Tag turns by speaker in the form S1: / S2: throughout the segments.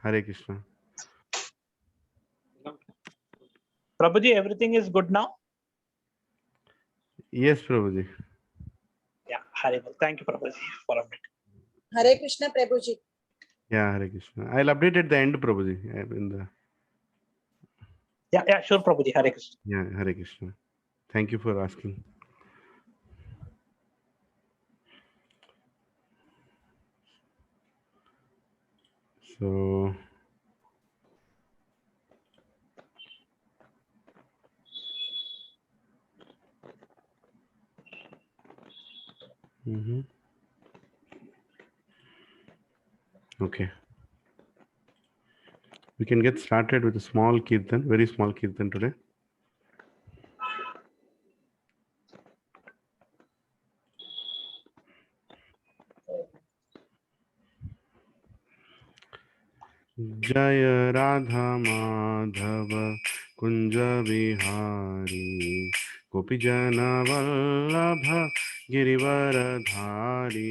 S1: Hare Krishna.
S2: Prabhuji, everything is good now?
S1: Yes, Prabhuji.
S2: Yeah, Hare. Thank you, Prabhuji, for a bit.
S3: Hare Krishna, Prabhuji.
S1: Yeah, Hare Krishna. I'll update at the end, Prabhuji. In the
S2: Yeah, sure, Prabhuji. Hare Krishna.
S1: yeah, Hare Krishna. Thank you for asking. So, okay. We can get started with a small kirtan, very small kirtan today. जय राधा माधव कुंज विहारी गोपीजन वल्लभ गिरिवरधारी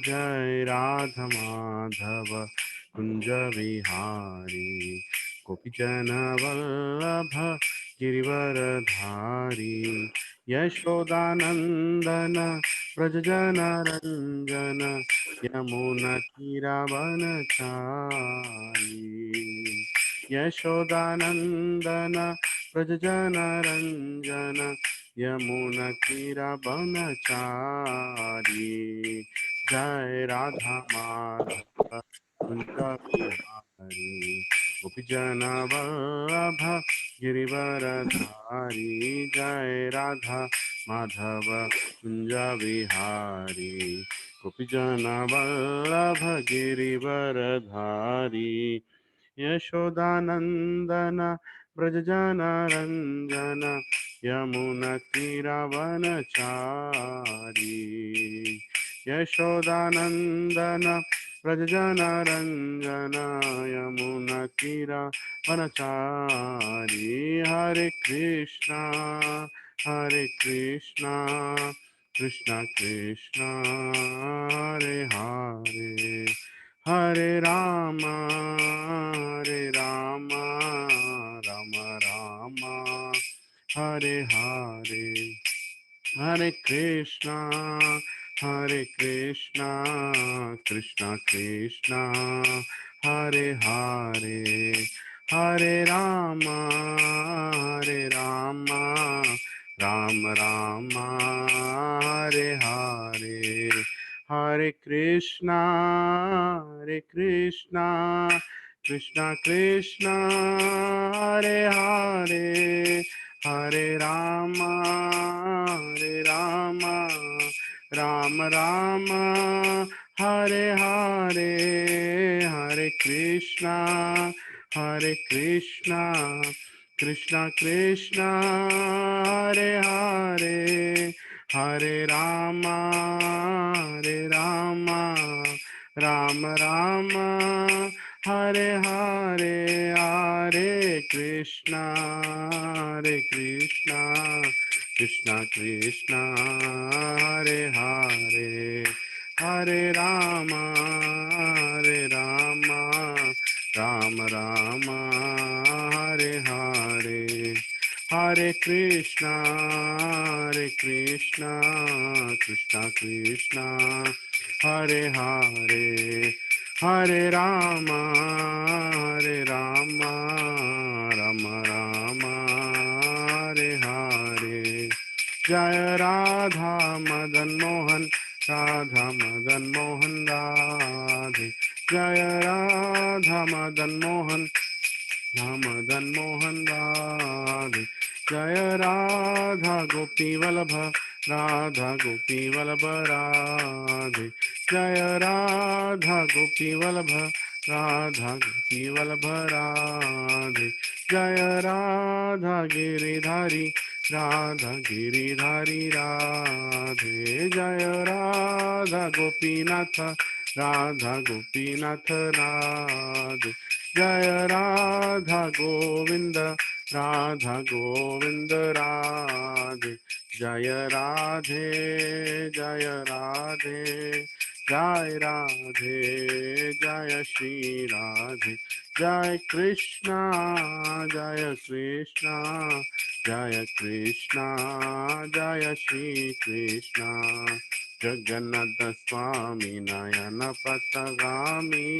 S1: जय राधा माधव कुंज विहारी गोपीजन वल्लभ गिरिवरधारी यशोदानंदन व्रजजन रंजन यमुनतीरवनचारी यशोदानंदन व्रजजन रंजन यमुनतीरवनचारी जय राधा माधव कुंज विहारी गोपीजन वल्लभ गिरिवरधारी जय राधा माधव कुंज विहारी गोपीजन वल्लभ गिरिवरधारी यशोदानंदन व्रजजन रंजन यमुनतीरवनचारी यशोदानंदन व्रजजन रंजन यमुनतीरवनचारी हरे कृष्णा कृष्ण कृष्ण हरे हरे हरे राम राम राम हरे हरे हरे कृष्णा कृष्ण कृष्ण हरे हरे हरे राम राम राम हरे हरे हरे कृष्णा कृष्ण कृष्ण हरे हरे हरे राम राम राम हरे हरे हरे कृष्णा कृष्ण कृष्ण हरे हरे हरे राम राम राम हरे हरे हरे कृष्णा कृष्ण कृष्ण हरे हरे हरे राम राम राम हरे हरे हरे कृष्णा कृष्ण कृष्ण हरे हरे हरे राम राम राम हरे हरे जय राधा मदन मोहन राधे जय राधा मदन मोहन राधे जय राधा गोपी वल्लभ राधे जय राधा गोपी वल्लभ राधे जय राधा गिरिधारी राधे जय राधा गोपीनाथ राधे जय राधा गोविंद राधे जय राधे जय राधे जय राधे जय श्री राधे जय कृष्णा जय कृष्णा जय कृष्णा जय श्री कृष्णा जगन्नाथ स्वामी नयन पथगामी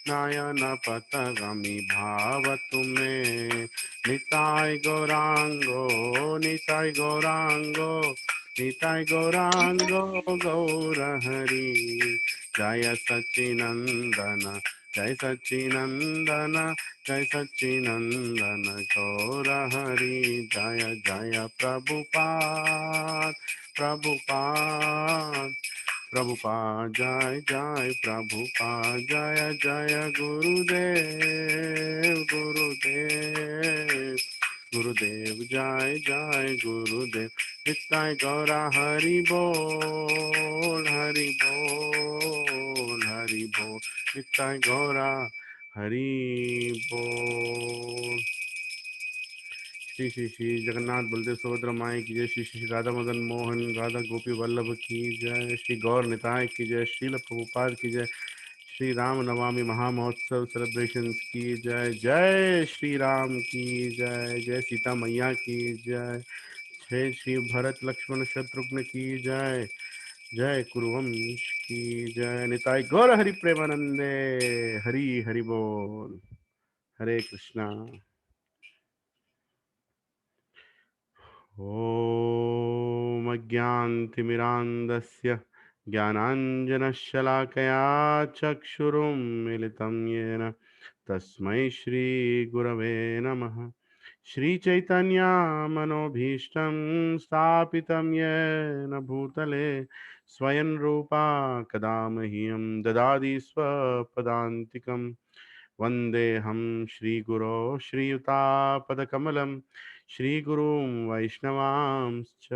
S1: नयन पथगामी भाव तुम्हें निताय गौरांगो निताय गौरांगो निताय गौरांगो गौर हरि जय सच्चिनंदन जय सच्चिनंदन जय सच्चिनंदन गौर हरि जय जय प्रभुपाद प्रभुपाद प्रभुपाद जय जय प्रभुपाद जय जय गुरुदेव गुरुदेव गुरुदेव जय जय गुरुदेव निताय गौरा हरि बोल हरि बोल हरि बोल निताय गौरा हरि बोल। श्री श्री श्री जगन्नाथ बलदेव सुभद्रा माई की जय। श्री श्री राधा मदन मोहन राधा गोपी वल्लभ की जय। श्री गौर निताय की जय। श्रील प्रभुपाद की जय। श्री राम नवमी महामहोत्सव सेलिब्रेशंस की जय। जय श्री राम की जय। जय सीता मैया की जय। जय श्री भरत लक्ष्मण शत्रुघ्न की जय। जय कुरुवंश की जय। निताय गौर हरि प्रेमानंदे हरि हरि बोल। हरे कृष्णा। ॐ अज्ञानतिमिरान्धस्य ज्ञानाञ्जनशलाकया चक्षुरुन्मिलितं येन तस्मै श्रीगुरवे नमः। श्रीचैतन्यमनोभीष्टं स्थापितं येन भूतले स्वयं रूपा कदा मह्यं ददाति स्वपदान्तिकं वन्देऽहं श्रीगुरो श्रीयुतापदकमलं श्रीगुरुं वैष्णवांश्च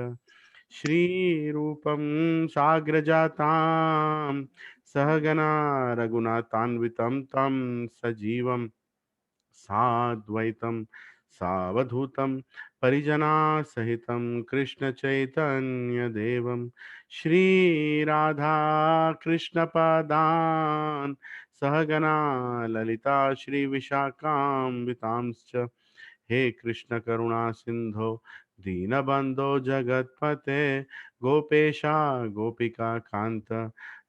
S1: श्रीरूपं साग्रजातां सहगना रघुनाथान्वितं तं सजीवं साद्वैतं सावधूतं परिजनासहितं कृष्णचैतन्यदेवं श्रीराधा कृष्णपदान् सहगना ललिता श्रीविशाखान्वितांश्च हे कृष्ण करुणा सिंधो दीनबंधो जगतपते गोपेशा गोपिका कांत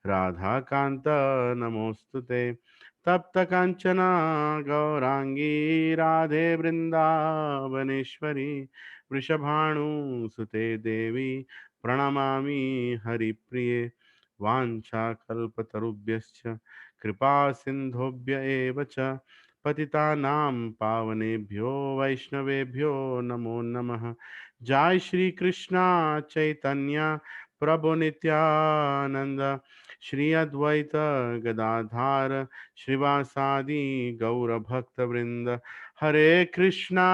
S1: राधा कांत नमोस्तुते तप्त कांचना गौरांगी राधे वृंदावनेश्वरी वृषभानुसुते देवी प्रणमामि हरिप्रिये वाञ्छाकल्पतरुभ्यश्च कृपा सिन्धुभ्य एव च पतितानां पावनेभ्यो वैष्णवेभ्यो नमो नमः। जय श्री कृष्णा चैतन्य प्रभु नित्यानंद श्री अद्वैत गदाधार श्रीवासादि गौर भक्त वृंद हरे कृष्णा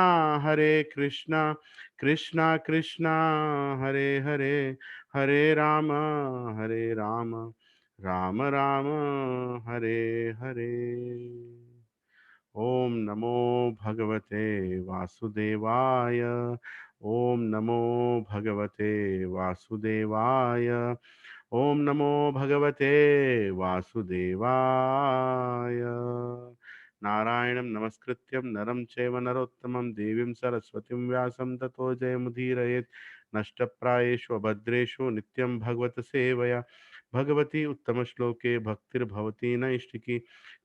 S1: कृष्णा कृष्णा हरे हरे हरे राम राम राम हरे हरे। ओम नमो भगवते वासुदेवाय। ओम नमो भगवते वासुदेवाय। ओम नमो भगवते वासुदेवाय। नारायणं नमस्कृत्यं नरं चैव नरोत्तमं देवीं सरस्वतीं व्यासं ततो जयमुदीरयेत्। नष्टप्रायेषु अभद्रेषु नित्यं भगवत सेवया भगवती उत्तमश्लोके भक्तिर्भवती नैष्टिकी।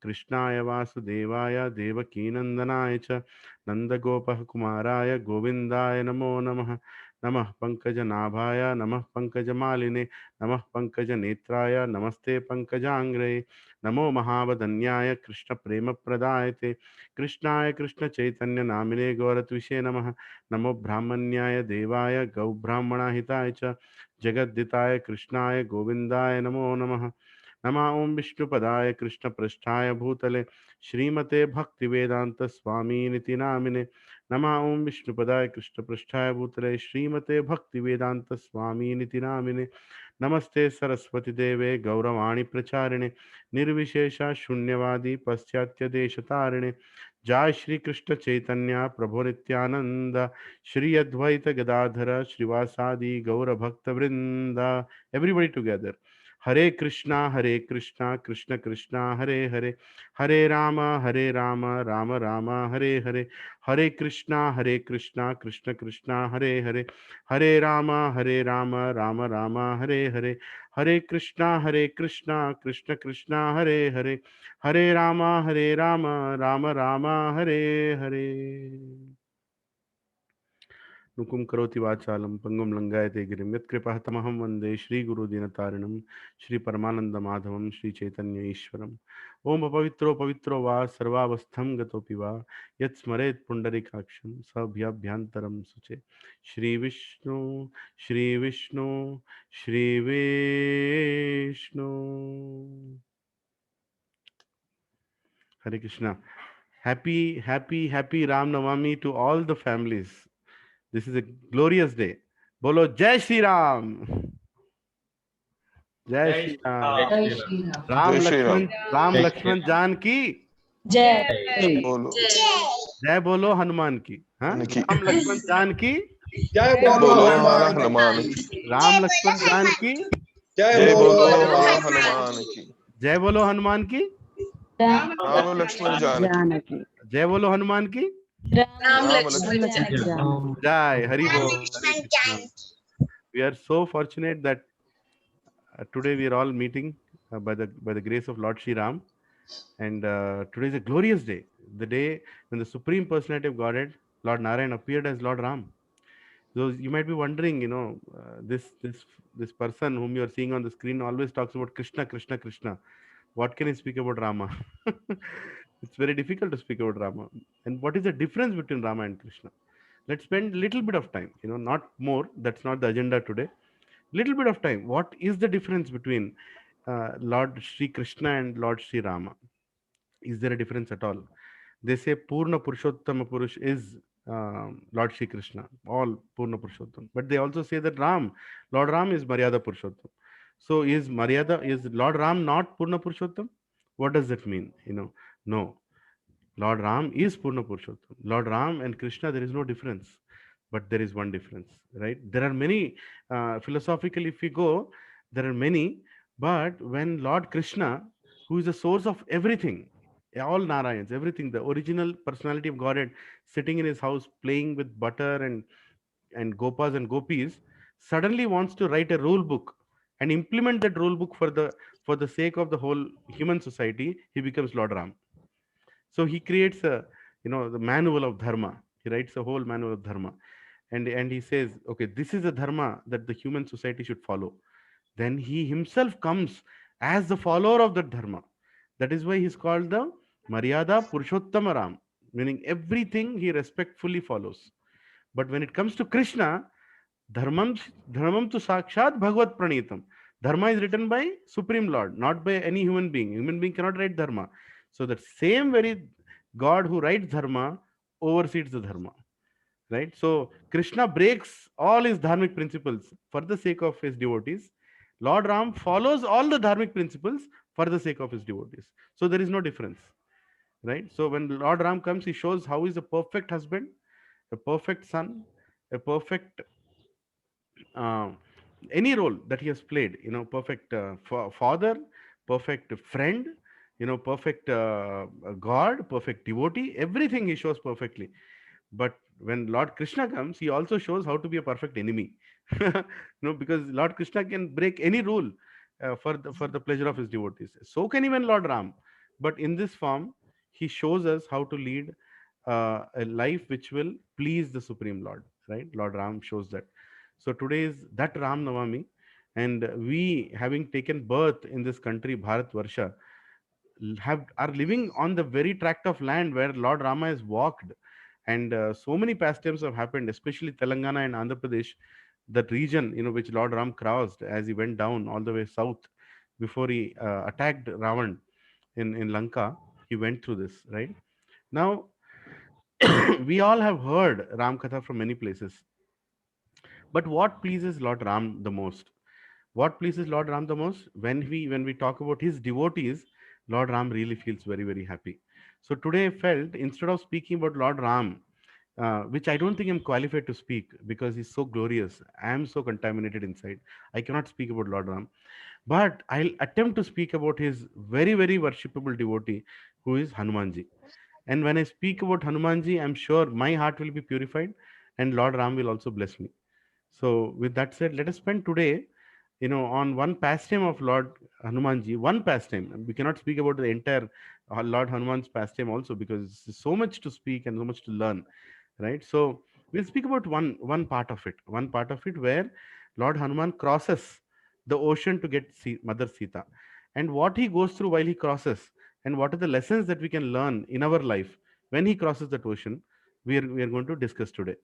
S1: कृष्णाय वासुदेवाय देवकीनन्दनाय च नन्दगोपः कुमाराय गोविन्दाय नमो नमः। नमः पङ्कजनाभाय नमः पङ्कजमालिने नमः पङ्कजनेत्राय नमस्ते पङ्कजाङ्ग्रे। नमो महावदन्याय कृष्णप्रेमप्रदायते कृष्णाय कृष्णचैतन्यनामिने गौरत्विषे नमः। नमो ब्राह्मण्याय देवाय गौब्राह्मणाहिताय च जगद्दिताय कृष्णाय गोविन्दाय नमो नमः। नमः ओं विष्णुपदाय कृष्णपृष्ठाय भूतले श्रीमते भक्तिवेदांत स्वामीनिति नामिने। नमः ओं विष्णुपदाय कृष्णपृष्ठाय भूतले श्रीमते भक्तिवेदांत स्वामीनिति नामिने। नमस्ते सरस्वती देवे गौरवाणी प्रचारिणे निर्विशेषा शून्यवादी पाश्चात्य देशतारिणे। जय श्री कृष्ण चैतन्य प्रभु नित्यानंद श्री अद्वैत गदाधर श्रीवासादि गौर भक्त वृंदा। Everybody together Hare Krishna, Krishna Krishna, Hare Hare, Hare Rama, Rama Rama, Hare Hare, Hare Krishna, Krishna Krishna, Hare Hare, Hare Rama, Rama Rama, Hare Hare, Hare Krishna, Krishna Krishna, Hare Hare, Hare Rama, Rama Rama, Hare Hare. नुकुं करोति वाचालं पंगुं लंघयते गिरिं यत्कृपः तमहं वन्दे श्रीगुरुदीनतारिणं श्रीपरमानन्दमाधवं श्रीचैतन्य ईश्वरम् ॐ अपवित्रो पवित्रो वा सर्वावस्थं गतोऽपि वा यत्स्मरेत् पुण्डरीकाक्षं सभ्यभ्यन्तरं सुचे Shri Vishnu Shri Vishnu Shri Vishnu Hare Krishna. Happy Ram Navami to all the families. This is a glorious day. Bolo Jai Shri Ram. Jai Shri Ram.
S4: Jai Shri Ram.
S1: Ram
S5: जय Shri Ram.
S1: Lakshman Jan ki.
S3: Jai.
S5: बोलो
S1: Jai bolo Hanuman ki. Huh?
S5: की
S1: Ram Lakshman Jan ki.
S6: जय
S5: बोलो
S6: बोलो
S5: हमारा
S6: हनुमान
S5: हनुमान
S6: की।
S5: की।
S1: Ram Lakshman Jan ki.
S6: जय
S5: जय
S6: बोलो
S5: बोलो
S6: हनुमान
S5: हमारा हनुमान की।
S1: Jai bolo Hanuman ki.
S5: Ram Lakshman Janaki.
S1: Jai bolo Hanuman ki.
S5: Ram Lakshman
S1: Jai Hari Bol. Hare Krishna. We are so fortunate that today we are all meeting by the grace of Lord Shri Ram. And today is a glorious day, the day when the Supreme Personality of Godhead, Lord Narayan, appeared as Lord Ram. So you might be wondering, this person whom you are seeing on the screen always talks about Krishna, Krishna, Krishna. What can he speak about Rama? It's very difficult to speak about Rama. And what is the difference between Rama and Krishna? Let's spend a little bit of time, not more. That's not the agenda today. Little bit of time. What is the difference between Lord Sri Krishna and Lord Sri Rama? Is there a difference at all? They say Purna Purushottama Purush is Lord Shri Krishna, all Purna Purushottam. But they also say that Lord Ram is Maryada Purushottam. So is Lord Ram not Purna Purushottam? What does that mean? No. Lord Ram is Purna Purushottam. Lord Ram and Krishna, there is no difference. But there is one difference, right? There are many, philosophically, if we go, there are many. But when Lord Krishna, who is the source of everything, all Narayans, everything, the original personality of Godhead, sitting in his house playing with butter and gopas and gopis, suddenly wants to write a rule book and implement that rule book for the sake of the whole human society, he becomes Lord Ram. So he creates the manual of dharma. He writes a whole manual of dharma, and he says, okay, this is the dharma that the human society should follow. Then he himself comes as the follower of that dharma. That is why he's called the Maryada Purushottama Ram, meaning everything he respectfully follows. But when it comes to Krishna, dharmam tu sakshat bhagavad pranitam. Dharma is written by Supreme Lord, not by any human being. Human being cannot write dharma. So that same very God who writes dharma oversees the dharma, right? So Krishna breaks all his dharmic principles for the sake of his devotees. Lord Ram follows all the dharmic principles for the sake of his devotees. So there is no difference, right? So when Lord Ram comes, he shows how he's a perfect husband, a perfect son, a perfect uh, any role that he has played, perfect father, perfect friend, perfect God, perfect devotee, everything he shows perfectly. But when Lord Krishna comes, he also shows how to be a perfect enemy. Because Lord Krishna can break any rule for the pleasure of his devotees. So can even Lord Ram. But in this form, he shows us how to lead a life which will please the Supreme Lord. Right? Lord Ram shows that. So today is that Ram Navami, and we, having taken birth in this country, Bharat Varsha, are living on the very tract of land where Lord Rama has walked, and so many pastimes have happened, especially Telangana and Andhra Pradesh, that region which Lord Ram crossed as he went down all the way south before he attacked Ravan in Lanka. He went through this, right? Now we all have heard Ram Katha from many places, but what pleases Lord Ram the most? What pleases Lord Ram the most? When we talk about his devotees, Lord Ram really feels very, very happy. So today I felt, instead of speaking about Lord Ram, which I don't think I'm qualified to speak because he's so glorious, I am so contaminated inside, I cannot speak about Lord Ram. But I'll attempt to speak about his very, very worshipable devotee, who is Hanumanji. And when I speak about Hanumanji, I'm sure my heart will be purified and Lord Ram will also bless me. So, with that said, let us spend today, on one pastime of Lord Hanumanji, one pastime. We cannot speak about the entire Lord Hanuman's pastime also, because there's so much to speak and so much to learn, right? So, we'll speak about one part of it where Lord Hanuman crosses the ocean to get Mother Sita, and what he goes through while he crosses, and what are the lessons that we can learn in our life when he crosses that ocean. We are going to discuss today.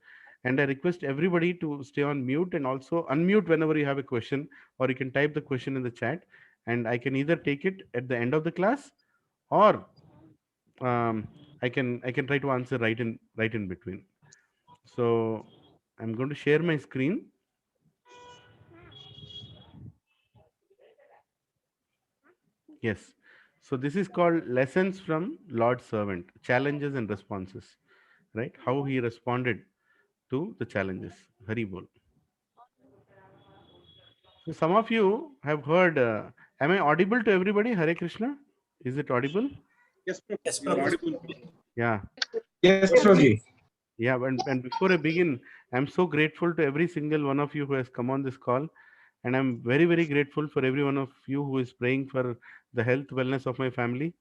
S1: And I request everybody to stay on mute and also unmute whenever you have a question, or you can type the question in the chat, and I can either take it at the end of the class, or I can try to answer right in between. So I'm going to share my screen. Yes. So this is called lessons from Lord's servant, challenges and responses, right? How he responded to the challenges. Hari bol. So some of you have heard. Am I audible to everybody? Hare Krishna. Is it audible?
S4: Yes, Prabhu.
S2: Yes,
S4: You are
S2: Prabhu.
S4: audible.
S1: Yeah.
S6: Yes, Prabhuji.
S1: Yeah. And before I begin, I'm so grateful to every single one of you who has come on this call. And I'm very, very grateful for every one of you who is praying for the health, wellness of my family.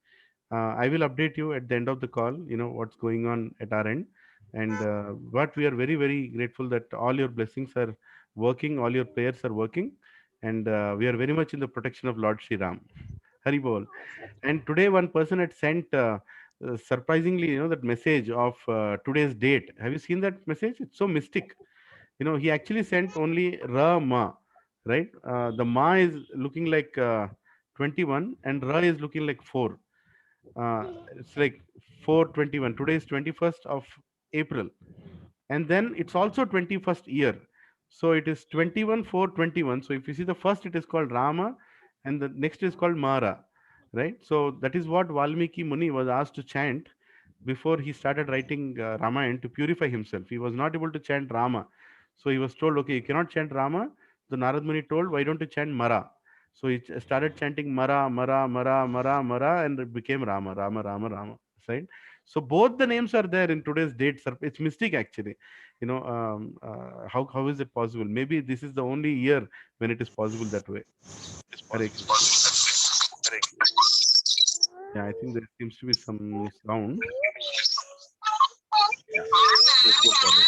S1: I will update you at the end of the call, what's going on at our end. And but we are very, very grateful that all your blessings are working, all your prayers are working. And we are very much in the protection of Lord Shri Ram. Hari Bol. And today, one person had sent, surprisingly, that message of today's date. Have you seen that message? It's so mystic. He actually sent only Rama, right? The Ma is looking like 21, and Ra is looking like 4. It's like 421. Today is 21st of April, and then it's also 21st year, so it is 21 421. So if you see the first, it is called Rama, and the next is called Mara, right? So that is what Valmiki Muni was asked to chant before he started writing Ramayana, to purify himself. He was not able to chant Rama, so he was told, okay, you cannot chant Rama. The Narad Muni told, why don't you chant Mara? So he started chanting Mara, Mara, Mara, Mara, Mara, and it became Rama, Rama, Rama, Rama, right? So both the names are there in today's date. It's mystic actually. How is it possible? Maybe this is the only year when it is possible that way. Hare Krishna. Yeah, I think there seems to be some sound. Yeah, let's go for it.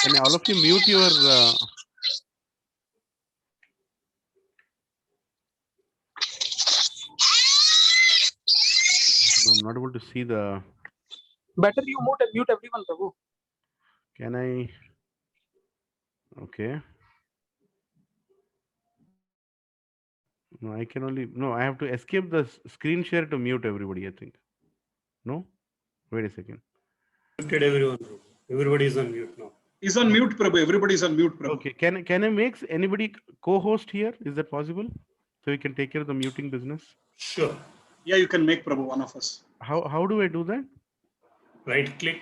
S1: Can all of you mute your? No, I'm not able to see the.
S6: Better you mute everyone, Prabhu.
S1: Can I? Okay. No, I can only. No, I have to escape the screen share to mute everybody, I think. No? Wait a second.
S7: Muted everyone. Everybody is on mute now.
S4: He's on mute, Prabhu. Everybody is on mute, Prabhu.
S1: Okay. Can I make anybody co-host here? Is that possible? So we can take care of the muting business.
S7: Sure.
S4: Yeah, you can make Prabhu one of us.
S1: How do I do that?
S7: Right click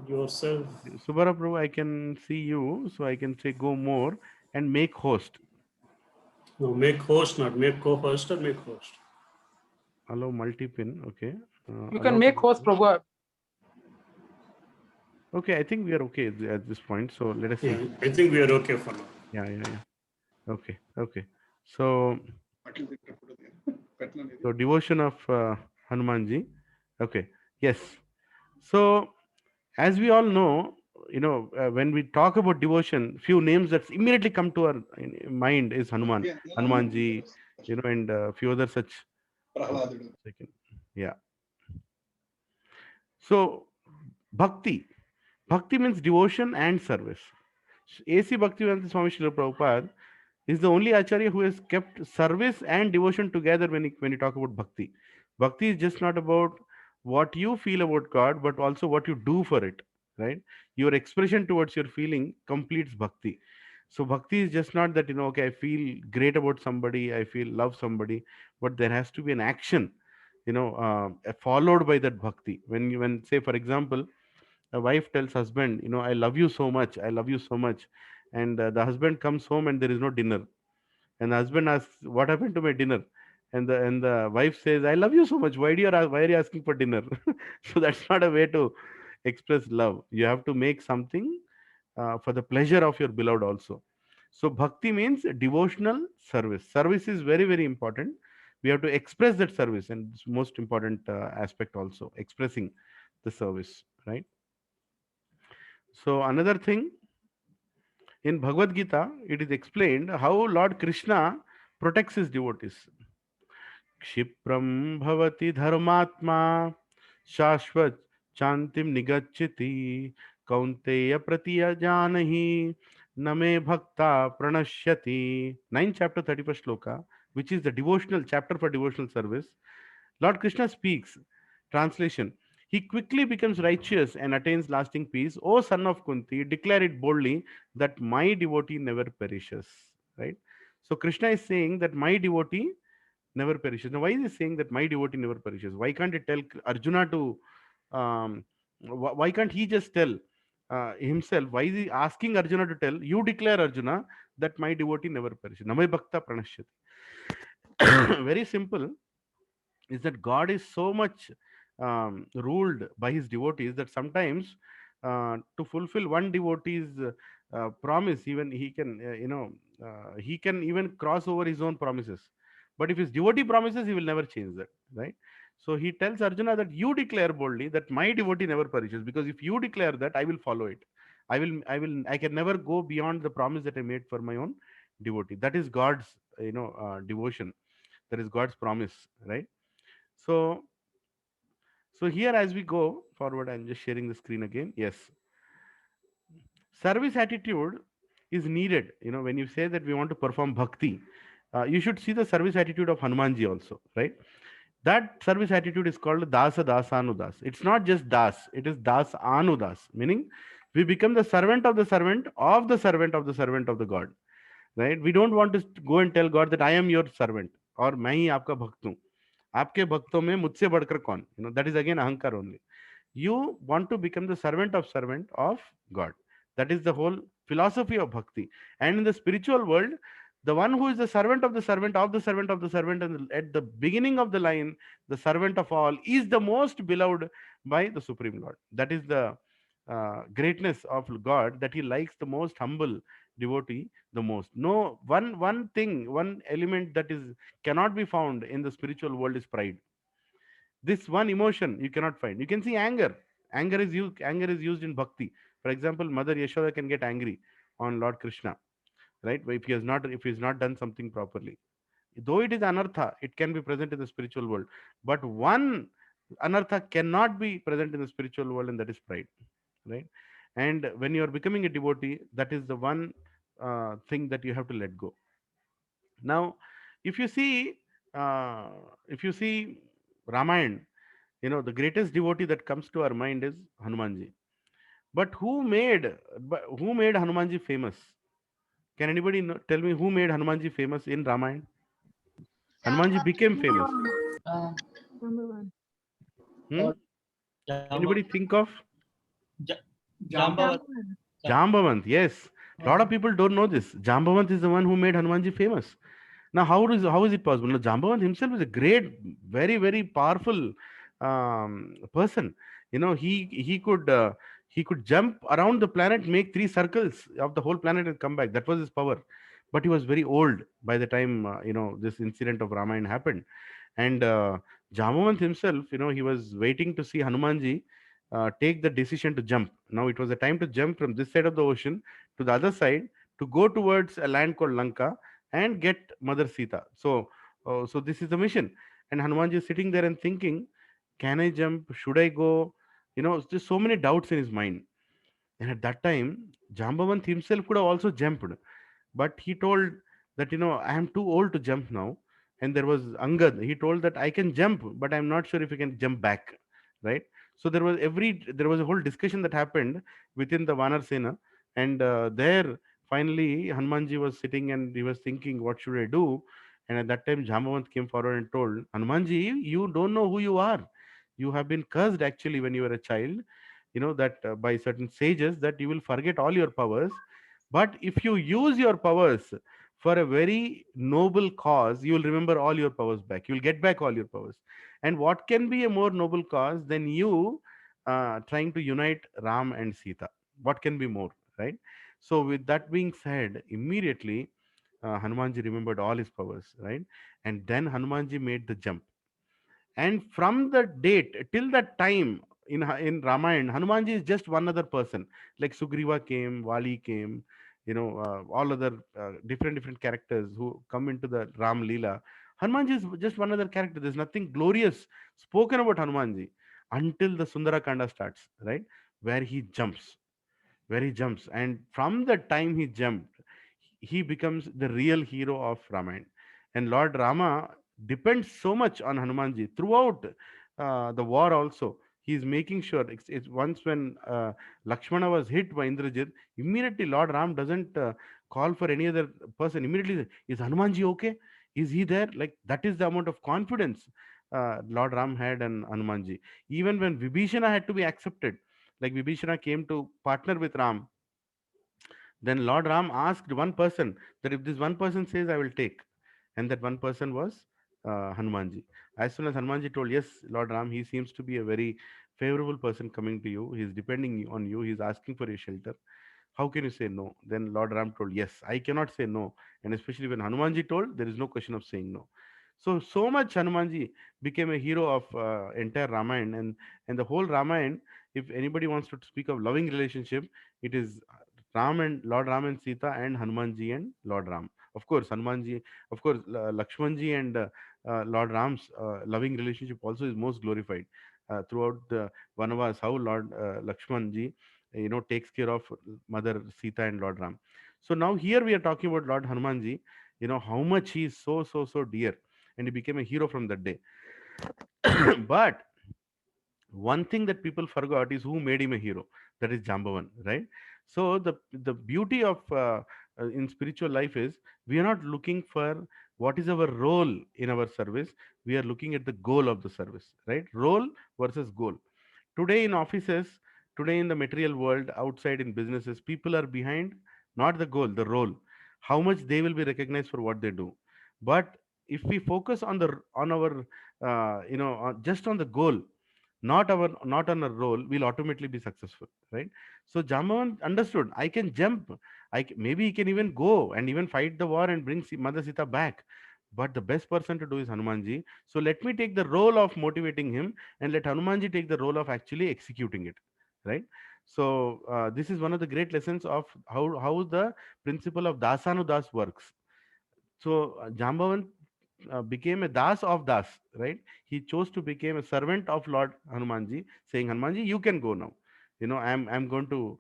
S7: yourself.
S1: Subara Prabhu, I can see you, so I can say go more and make host.
S7: No, make host, not make co-host or make host.
S1: Allow multi-pin. Okay.
S6: You can make host, Prabhu.
S1: Okay, I think we are okay at this point. So let us see.
S7: Yeah, I think we are okay for now.
S1: Yeah. Okay. So
S4: Petna
S1: devotion of Hanumanji. Okay. Yes. So as we all know, when we talk about devotion, few names that immediately come to our mind is Hanuman, Hanumanji, and few other such. Second. Yeah. So bhakti means devotion and service. A.C. Bhaktivedanta Swami Srila Prabhupada is the only acharya who has kept service and devotion together when you talk about bhakti. Bhakti is just not about what you feel about God, but also what you do for it, right? Your expression towards your feeling completes bhakti. So bhakti is just not that, okay, I feel great about somebody, I feel love somebody, but there has to be an action, followed by that bhakti. When say, for example, a wife tells husband, I love you so much, I love you so much, and the husband comes home and there is no dinner, and the husband asks, what happened to my dinner? And the wife says, I love you so much, why are you asking for dinner? So that's not a way to express love. You have to make something for the pleasure of your beloved also. So bhakti means devotional service. Service is very, very important. We have to express that service, and it's most important aspect also, expressing the service, right? So another thing, in Bhagavad Gita, it is explained how Lord Krishna protects his devotees. क्षिप्रं भवति धर्मात्मा शाश्वत शांतिम निगच्छति कौन्तेय प्रतियजानहि न मे भक्ता प्रणश्यति. 9th chapter 31st shloka, which is the devotional chapter for devotional service. Lord Krishna speaks. Translation: He quickly becomes righteous and attains lasting peace. O son of Kunti, declare it boldly that my devotee never perishes. Right? So Krishna is saying that my devotee never perishes. Now, why is he saying that my devotee never perishes? Why can't it tell Arjuna to? Why can't he just tell himself? Why is he asking Arjuna to tell? You declare, Arjuna, that my devotee never perishes. Namai bhakta pranashyati. Very simple. Is that God is so much ruled by his devotees that sometimes to fulfill one devotee's promise, even he can, he can even cross over his own promises. But if his devotee promises, he will never change that, right? So he tells Arjuna that you declare boldly that my devotee never perishes, because if you declare that, I will follow it. I can never go beyond the promise that I made for my own devotee. That is God's, devotion. That is God's promise, right? So, so here as we go forward, I'm just sharing the screen again. Yes. Service attitude is needed. When you say that we want to perform bhakti, you should see the service attitude of Hanumanji also, right? That service attitude is called Dasa Dasanudas. It's not just Das, it is Das Anudas, meaning we become the servant of the servant of the servant of the servant of the God, right? We don't want to go and tell God that I am your servant or मैं ही आपका भक्त हूँ. आपके भक्तों में मुझसे बढ़कर कौन? That is again ahankar only. You want to become the servant of God. That is the whole philosophy of bhakti. And in the spiritual world, the one who is the servant of the servant of the servant of the servant, and at the beginning of the line, the servant of all, is the most beloved by the Supreme Lord. That is the greatness of God, that he likes the most humble devotee the most. No one thing, one element that is cannot be found in the spiritual world is pride. This one emotion you cannot find. You can see anger. Anger is used in bhakti. For example, Mother Yashoda can get angry on Lord Krishna, right? If he has not done something properly. Though it is anartha, it can be present in the spiritual world. But one anartha cannot be present in the spiritual world, and that is pride, right? And when you are becoming a devotee, that is the one thing that you have to let go. Now, if you see, uh, if you see Ramayana, the greatest devotee that comes to our mind is Hanumanji. But who made Hanumanji famous? Can anybody tell me who made Hanumanji famous in Ramayana? Hanumanji became famous. Hmm? Anybody think of
S2: Jambavad.
S1: Jambavant? Yes. A lot of people don't know this. Jambavant is the one who made Hanumanji famous. Now, how is it possible? Now, Jambavant himself is a great, very, very powerful person. He could jump around the planet, make 3 circles of the whole planet, and come back. That was his power. But he was very old by the time this incident of Ramayana happened. And Jambavant himself, he was waiting to see Hanumanji take the decision to jump. Now it was a time to jump from this side of the ocean to the other side, to go towards a land called Lanka and get Mother Sita. So this is the mission. And Hanumanji is sitting there and thinking, can I jump? Should I go? Just so many doubts in his mind. And at that time, Jambavant himself could have also jumped, but he told that, I am too old to jump now. And there was Angad. He told that I can jump, but I'm not sure if I can jump back, right? So there was a whole discussion that happened within the Vanar Sena, and there finally Hanumanji was sitting and he was thinking, what should I do? And at that time, Jambavant came forward and told Hanumanji, you don't know who you are. You have been cursed actually when you were a child, that by certain sages, that you will forget all your powers. But if you use your powers for a very noble cause, you will remember all your powers back. You will get back all your powers. And what can be a more noble cause than you trying to unite Ram and Sita? What can be more, right? So, with that being said, immediately Hanumanji remembered all his powers, right? And then Hanumanji made the jump. And from the date till that time in Ramayana, Hanumanji is just one other person. Like Sugriva came, Vali came, all other different characters who come into the Ram Leela. Hanumanji is just one other character. There's nothing glorious spoken about Hanumanji until the Sundara Kanda starts, right? Where he jumps, and from the time he jumped, he becomes the real hero of Ramayana. And Lord Rama depends so much on Hanumanji throughout the war also. He is making sure it's once when Lakshmana was hit by Indrajit, immediately Lord Ram doesn't call for any other person. Immediately, is Hanumanji okay? Is he there? Like, that is the amount of confidence Lord Ram had and Hanumanji. Even when Vibhishana had to be accepted, like Vibhishana came to partner with Ram, then Lord Ram asked one person that if this one person says, I will take. And that one person was Hanumanji. As soon as Hanumanji told, yes, Lord Ram, he seems to be a very favorable person coming to you. He's depending on you. He's asking for your shelter. How can you say no? Then Lord Ram told, yes, I cannot say no. And especially when Hanumanji told, there is no question of saying no. So much Hanumanji became a hero of entire Ramayana. And the whole Ramayana, if anybody wants to speak of loving relationship, it is Lord Ram and Sita and Hanumanji and Lord Ram. Of course, Hanumanji, of course, Lakshmanji and Lord Ram's loving relationship also is most glorified throughout the Vanavas. How Lord Lakshmanji, takes care of Mother Sita and Lord Ram. So now here we are talking about Lord Hanumanji. How much he is so dear, and he became a hero from that day. But one thing that people forgot is who made him a hero. That is Jambavan, right? So the beauty of in spiritual life is we are not looking for what is our role in our service. We are looking at the goal of the service, right? Role versus goal. Today in offices, today in the material world, outside in businesses, people are behind not the goal, the role. How much they will be recognized for what they do. But if we focus on the on our just on the goal, not on a role, we'll automatically be successful, right? So Jambavan understood, I can jump, maybe he can even go and even fight the war and bring Mother Sita back, but the best person to do is Hanumanji. So let me take the role of motivating him, and let Hanumanji take the role of actually executing it, right? So this is one of the great lessons of how the principle of Dasanudas works. So Jambavan became a das of das, right? He chose to become a servant of Lord Hanumanji, saying, Hanumanji, you can go now. I'm going to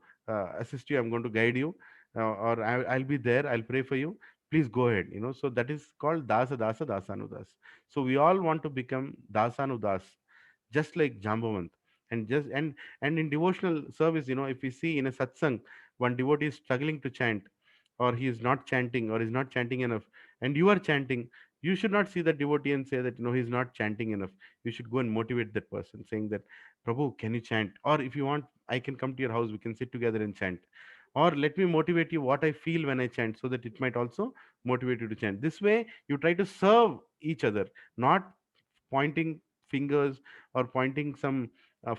S1: assist you. I'm going to guide you, or I'll be there. I'll pray for you. Please go ahead. So that is called dasa dasanudas. So we all want to become dasanudas, just like Jambavant. And in devotional service, if we see in a satsang, one devotee is struggling to chant, or he is not chanting, or is not chanting enough, and you are chanting, you should not see that devotee and say that he's not chanting enough. You should go and motivate that person, saying that, Prabhu, can you chant? Or if you want, I can come to your house, we can sit together and chant. Or let me motivate you what I feel when I chant, so that it might also motivate you to chant. This way you try to serve each other, not pointing fingers or pointing some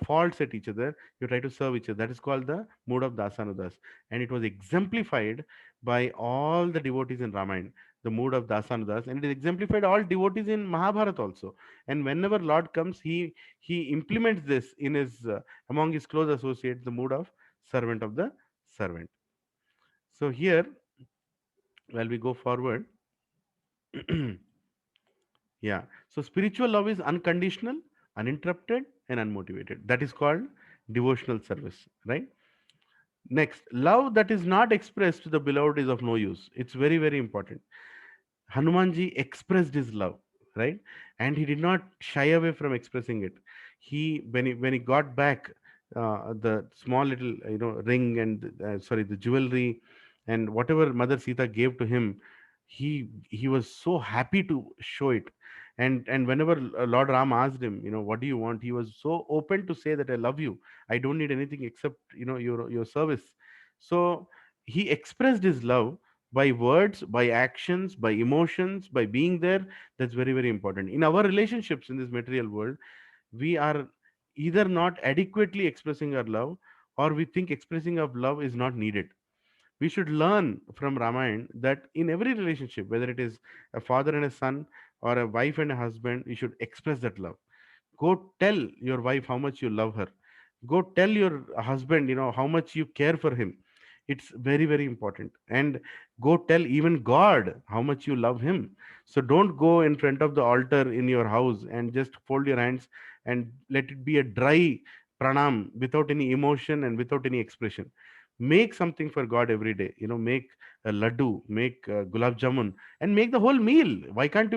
S1: faults at each other. You try to serve each other. That is called the mood of Dasanudas. And it was exemplified by all the devotees in Ramayana, the mood of Dasanudas. And it is exemplified all devotees in Mahabharata also. And whenever Lord comes, he implements this in his among his close associates, the mood of servant of the servant. So here, while we go forward, yeah. So spiritual love is unconditional, uninterrupted, and unmotivated. That is called devotional service, right? Next, love that is not expressed to the beloved is of no use. It's very important. Hanumanji expressed his love, right? And he did not shy away from expressing it. When he got back the small little ring and the jewelry and whatever Mother Sita gave to him, he was so happy to show it. And whenever Lord Ram asked him, what do you want, he was so open to say that I love you. I don't need anything except your service. So he expressed his love by words, by actions, by emotions, by being there. That's very, very important. In our relationships in this material world, we are either not adequately expressing our love, or we think expressing of love is not needed. We should learn from Ramayana that in every relationship, whether it is a father and a son or a wife and a husband, you should express that love. Go tell your wife how much you love her. Go tell your husband, how much you care for him. It's very, very important. And go tell even God how much you love him. So don't go in front of the altar in your house and just fold your hands and let it be a dry pranam without any emotion and without any expression. Make something for God every day. Make a laddu, make gulab jamun, and make the whole meal. Why can't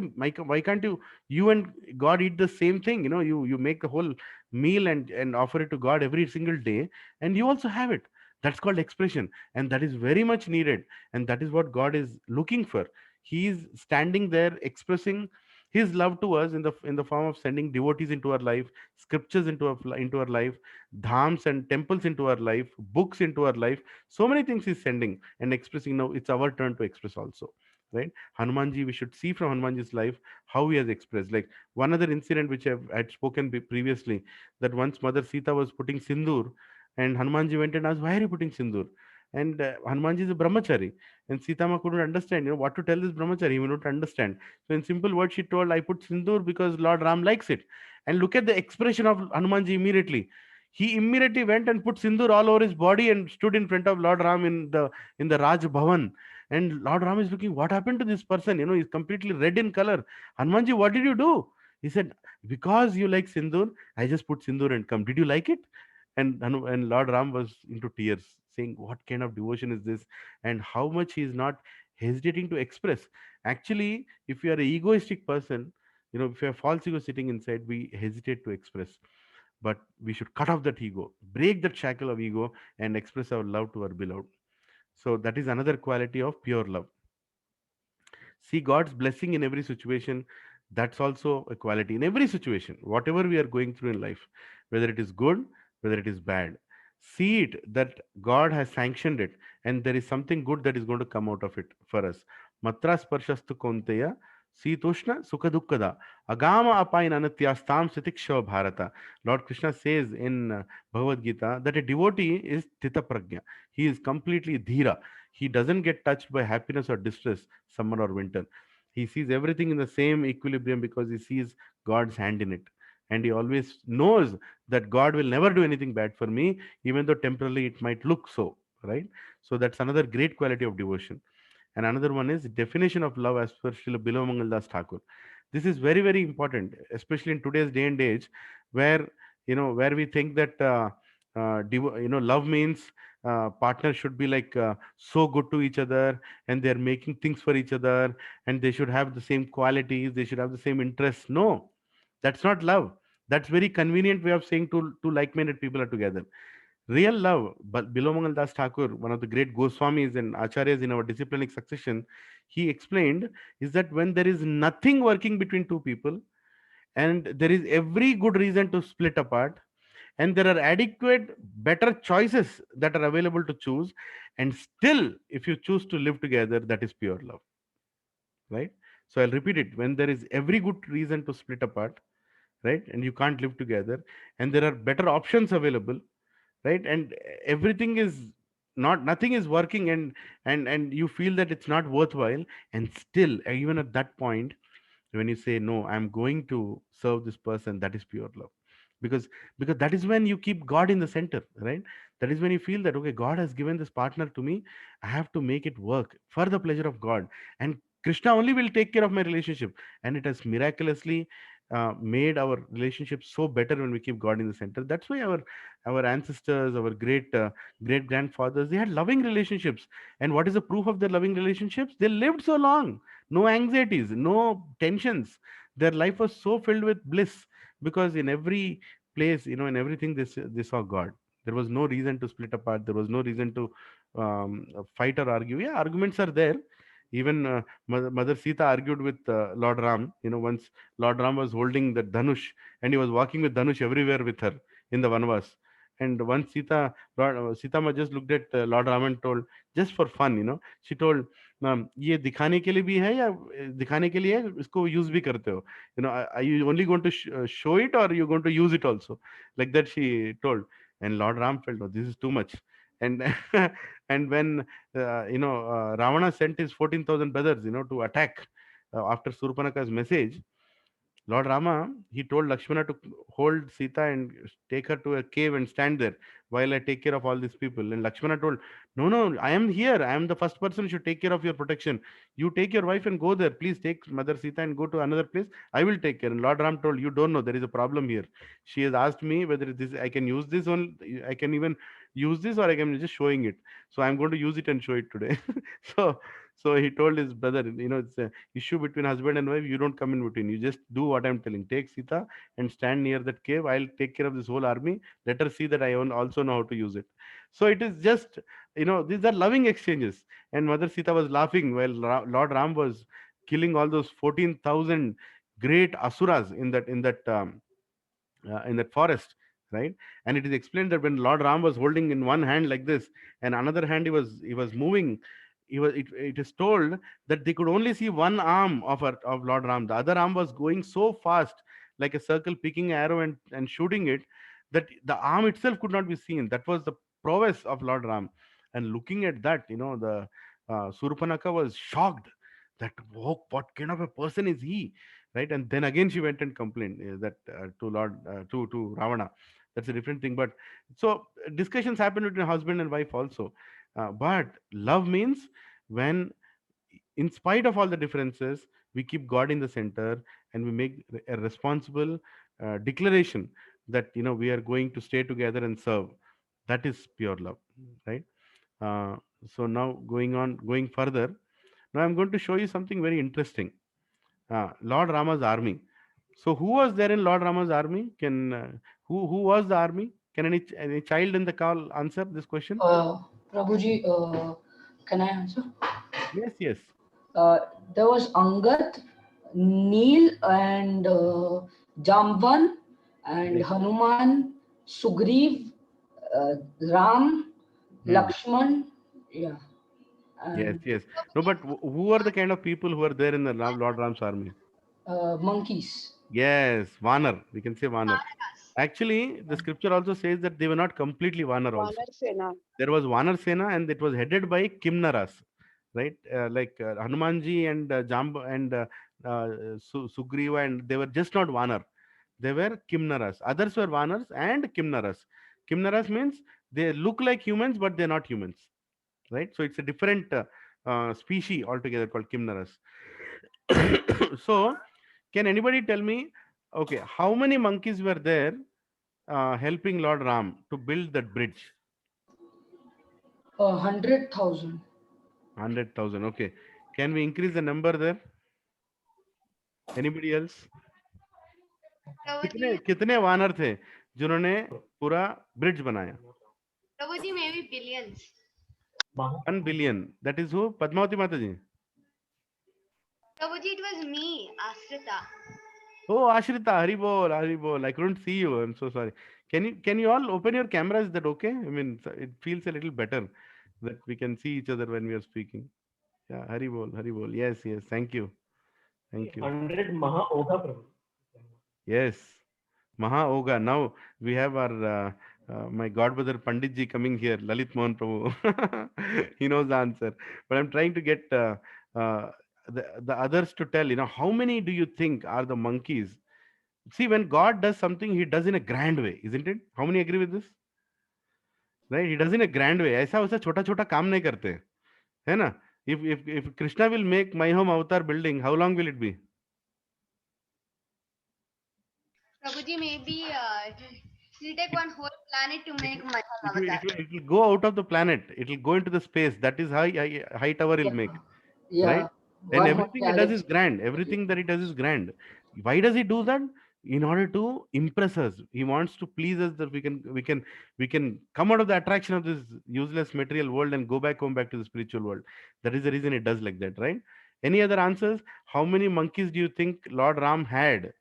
S1: you and God eat the same thing? You make the whole meal and offer it to God every single day, and you also have it. That's called expression, and that is very much needed, and that is what God is looking for. He is standing there expressing his love to us in the form of sending devotees into our life, scriptures into our life, dhams and temples into our life, books into our life. So many things he's sending and expressing. Now it's our turn to express also, right? Hanumanji, we should see from Hanumanji's life how he has expressed. Like one other incident which I'd spoken previously, that once Mother Sita was putting sindoor, and Hanumanji went and asked, "Why are you putting sindoor?" And Hanumanji is a brahmachari, and Sitama couldn't understand, what to tell this brahmachari. He would not understand. So in simple words, she told, "I put sindoor because Lord Ram likes it." And look at the expression of Hanumanji immediately. He immediately went and put sindoor all over his body and stood in front of Lord Ram in the Raj Bhavan. And Lord Ram is looking, what happened to this person? He's completely red in color. Hanumanji, what did you do? He said, because you like sindoor, I just put sindoor and come. Did you like it? And Lord Ram was into tears, saying, what kind of devotion is this? And how much he is not hesitating to express. Actually, if you are an egoistic person, if you have false ego sitting inside, we hesitate to express. But we should cut off that ego, break that shackle of ego, and express our love to our beloved. So that is another quality of pure love. See God's blessing in every situation. That's also a quality in every situation, whatever we are going through in life, whether it is good, whether it is bad. See it that God has sanctioned it, and there is something good that is going to come out of it for us. Matra sparshastu konteya Sitoshna Sukhadukkada Agama Apain Anatyastam Satiksha Bharata. Lord Krishna says in Bhagavad Gita that a devotee is Tita Prajna. He is completely Dhira. He doesn't get touched by happiness or distress, summer or winter. He sees everything in the same equilibrium because he sees God's hand in it. And he always knows that God will never do anything bad for me, even though temporarily it might look so, right? So that's another great quality of devotion. And another one is definition of love as per Srila Bilomangal Das Thakur. This is very, very important, especially in today's day and age, where where we think that love means partners should be like so good to each other, and they're making things for each other, and they should have the same qualities, they should have the same interests. No, that's not love. That's very convenient way of saying two like-minded people are together. Real love, but Bilomangal Das Thakur, one of the great Goswamis and Acharyas in our disciplinic succession, he explained is that when there is nothing working between two people, and there is every good reason to split apart, and there are adequate better choices that are available to choose, and still if you choose to live together, that is pure love, right? So I'll repeat it. When there is every good reason to split apart, right, and you can't live together, and there are better options available, right, and everything is not nothing is working, and you feel that it's not worthwhile, and still even at that point, when you say, no, I'm going to serve this person, that is pure love. Because that is when you keep God in the center, right? That is when you feel that, okay, God has given this partner to me, I have to make it work for the pleasure of God, and Krishna only will take care of my relationship. And it has miraculously made our relationship so better when we keep God in the center. That's why our ancestors, our great grandfathers, they had loving relationships. And what is the proof of their loving relationships? They lived so long, no anxieties, no tensions. Their life was so filled with bliss, because in every place, in everything, they saw God. There was no reason to split apart. There was no reason to fight or argue. Yeah, arguments are there. Even Mother Sita argued with Lord Ram. Once Lord Ram was holding the Dhanush, and he was walking with Dhanush everywhere with her in the Vanvas. And once Sita Ma just looked at Lord Rama and told, just for fun, she told, ये दिखाने के लिए भी है या दिखाने के लिए है, इसको use भी करते हो, are you only going to show it or you going to use it also, like that she told. And Lord Ram felt, oh, this is too much. And and when Ravana sent his 14,000 brothers, to attack after Surpanaka's message, Lord Rama, he told Lakshmana to hold Sita and take her to a cave and stand there while I take care of all these people. And Lakshmana told, no, no, I am here. I am the first person who should take care of your protection. You take your wife and go there. Please take Mother Sita and go to another place. I will take care. And Lord Ram told, you don't know. There is a problem here. She has asked me whether this I can use this on. I can even use this or I can just showing it. So I'm going to use it and show it today. so so he told his brother, it's a issue between husband and wife. You don't come in between. You just do what I'm telling. Take Sita and stand near that cave. I'll take care of this whole army. Let her see that I also know how to use it. So it is just, these are loving exchanges. And Mother Sita was laughing while Lord Ram was killing all those 14,000 great asuras in that forest, right? And it is explained that when Lord Ram was holding in one hand like this, and another hand he was moving, it is told that they could only see one arm of Lord Ram. The other arm was going so fast, like a circle, picking an arrow and shooting it, that the arm itself could not be seen. That was the prowess of Lord Ram. And looking at that, the Surpanaka was shocked that, oh, what kind of a person is he, right? And then again she went and complained that to Ravana. That's a different thing. But so discussions happen between husband and wife also. But love means when, in spite of all the differences, we keep God in the center and we make a responsible declaration that we are going to stay together and serve. That is pure love, right? uh, so now going further, now I'm going to show you something very interesting. Lord Rama's army. So who was there in Lord Rama's army? Can who was the army? Can any child in the call answer this question?
S8: Prabhuji, can I answer?
S1: Yes, yes.
S8: There was Angad, Neel, and Jamban, and
S1: Right.
S8: Hanuman, Sugriv, Ram,
S1: Hmm.
S8: Lakshman, yeah,
S1: Yes,
S8: and
S1: yes. No, but who are the kind of people who are there in the Lord Ram's army?
S8: monkeys.
S1: Yes, Vanar. We can say Vanar. Actually, the scripture also says that they were not completely Vanar also. There was Vanar Sena and it was headed by Kimnaras, right? Like Hanumanji and Sugriva, and they were just not Vanar. They were Kimnaras. Others were Vanars and Kimnaras. Kimnaras means they look like humans, but they're not humans, right? So it's a different species altogether called Kimnaras. So, can anybody tell me, okay, how many monkeys were there helping Lord Ram to build that bridge?
S8: 100,000.
S1: 100,000. Okay. Can we increase the number there? Anybody else? कितने कितने वानर थे जिन्होंने पूरा bridge बनाया?
S9: Prabhuji, maybe billions.
S1: 1 billion. That is who? Padmavati Mataji.
S9: Prabhuji, it was me, Asrita.
S1: Oh, Ashrita, Haribol, Haribol. I couldn't see you. I'm so sorry. Can you all open your cameras? Is that okay? I mean, it feels a little better that we can see each other when we are speaking. Yeah, Haribol, Haribol. Yes, yes. Thank you. Thank you.
S7: 100 Maha Oga Prabhu.
S1: Yes. Maha Oga. Now we have our my godbrother Panditji coming here, Lalit Mohan Prabhu. He knows the answer. But I'm trying to get the others to tell, how many do you think are the monkeys? See, when God does something, he does in a grand way, isn't it? How many agree with this? Right? He does in a grand way. ऐसा वैसा छोटा छोटा काम नहीं करते, है ना? If Krishna will make my home avatar building, how long will it be?
S9: Prabhuji, maybe it will take one whole planet to make my
S1: It will go out of the planet. It will go into the space. That is how high tower he'll make, right?
S8: Yeah,
S1: And
S8: one whole
S1: everything he does is
S8: galaxy.
S1: grand. Everything that he does is grand. Why does he do that? In order to impress us. He wants to please us that we can come out of the attraction of this useless material world and go back to the spiritual world. That is the reason it does like that, right? Any other answers? How many monkeys do you think Lord Ram had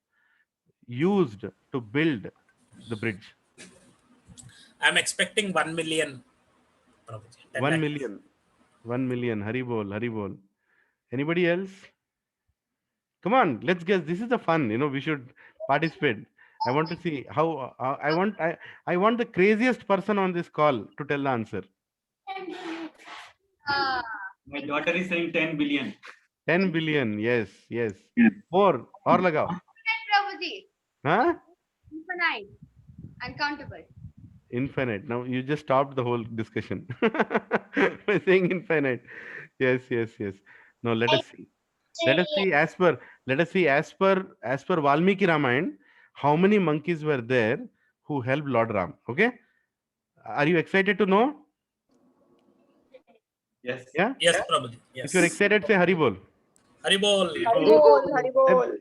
S1: used to build the bridge?
S10: I'm expecting 1 million. Prabhuji. 10
S1: 1
S10: lakh.
S1: million. 1 million. Hari bol, Hari bol. Anybody else? Come on, let's guess. This is the fun. We should participate. I want to see how. I want the craziest person on this call to tell the answer.
S11: My daughter is saying 10 billion.
S1: 10 billion. Yes, yes. More. Or lagao.
S9: Prabhuji.
S1: Huh?
S9: Infinite. Uncountable.
S1: Infinite. Now you just stopped the whole discussion by saying infinite. Yes, yes, yes. Now let us see. Let us see as per Valmiki Ramayana, how many monkeys were there who helped Lord Ram? Okay. Are you excited to know?
S11: Yes.
S1: Yeah.
S10: Yes, Prabhuji. Yes.
S1: If you're excited, say Haribol.
S10: Haribol.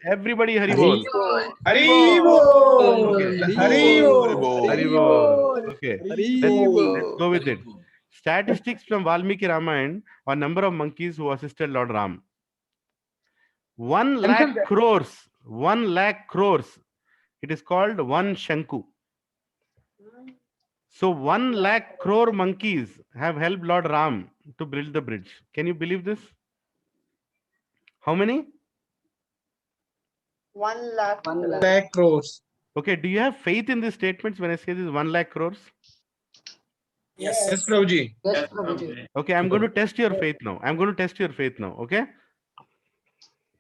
S1: Everybody Haribol.
S6: Haribol.
S1: Okay.
S6: Haribol.
S1: Haribol. Okay. Let's
S6: Haribol.
S1: go with it. Statistics from Valmiki Ramayana on number of monkeys who assisted Lord Ram. 1 lakh crores. 1 lakh crores. It is called one Shanku. So 1 lakh crore monkeys have helped Lord Ram to build the bridge. Can you believe this? How many?
S3: 1 lakh.
S8: 1 lakh.
S6: Lakh crores.
S1: Okay, do you have faith in these statements when I say this 1 lakh crores?
S10: Yes.
S6: Yes, Prabhuji.
S8: Yes, Prabhuji.
S1: Okay, I'm going to test your faith now. Okay?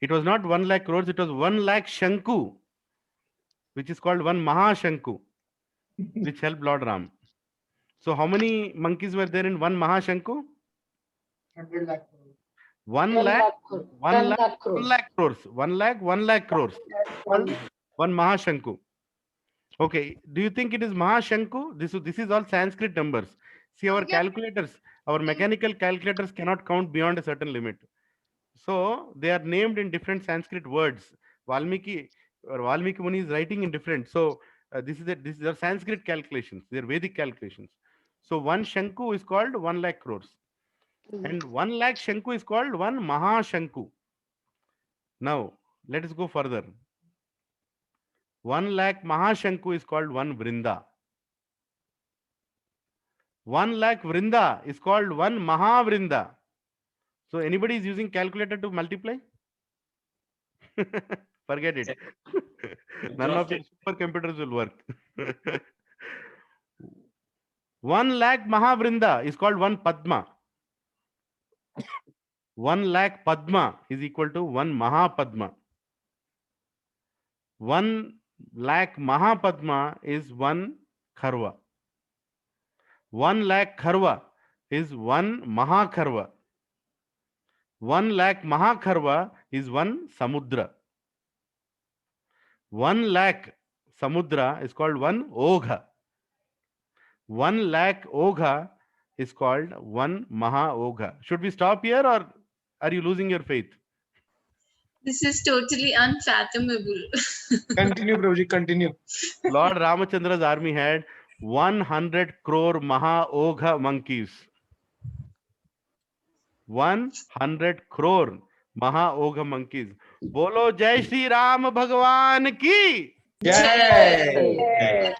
S1: It was not 1 lakh crores, it was 1 lakh Shanku, which is called one Maha Shanku, which helped Lord Ram. So how many monkeys were there in one Maha Shanku?
S8: 100 lakh.
S1: 1
S8: 10
S1: lakh,
S8: lakh crore.
S1: 1
S8: 10
S1: lakh,
S8: lakh
S1: 1
S8: crores.
S1: lakh crores. 1 lakh crores. One Maha Shanku. Okay, do you think it is Maha Shanku? This is all Sanskrit numbers. See, our calculators, our mechanical calculators cannot count beyond a certain limit. So they are named in different Sanskrit words. Valmiki Muni is writing in different. So these are Sanskrit calculations. They are Vedic calculations. So one Shanku is called 1 lakh crores. And 1 lakh Shanku is called one Maha Shanku. Now, let us go further. 1 lakh Maha Shanku is called one Vrinda. 1 lakh Vrinda is called one Maha Vrinda. So anybody is using calculator to multiply? Forget it. None of your supercomputers will work. 1 lakh Mahavrinda is called one Padma. 1 lakh Padma is equal to one Mahapadma. 1 lakh Mahapadma is one Kharva. 1 lakh Kharva is one Mahakharva. 1 lakh Mahakharva is one Samudra. 1 lakh Samudra is called one Ogha. 1 lakh Ogha is called one Maha Ogha. Should we stop here or are you losing your faith?
S12: This is totally unfathomable.
S6: Continue, Prabhuji, continue.
S1: Lord Ramachandra's army had 100 crore Maha Ogha monkeys. 100 crore Maha Ogha monkeys. Bolo Jai Shri Ram Bhagwan ki.
S6: Jai.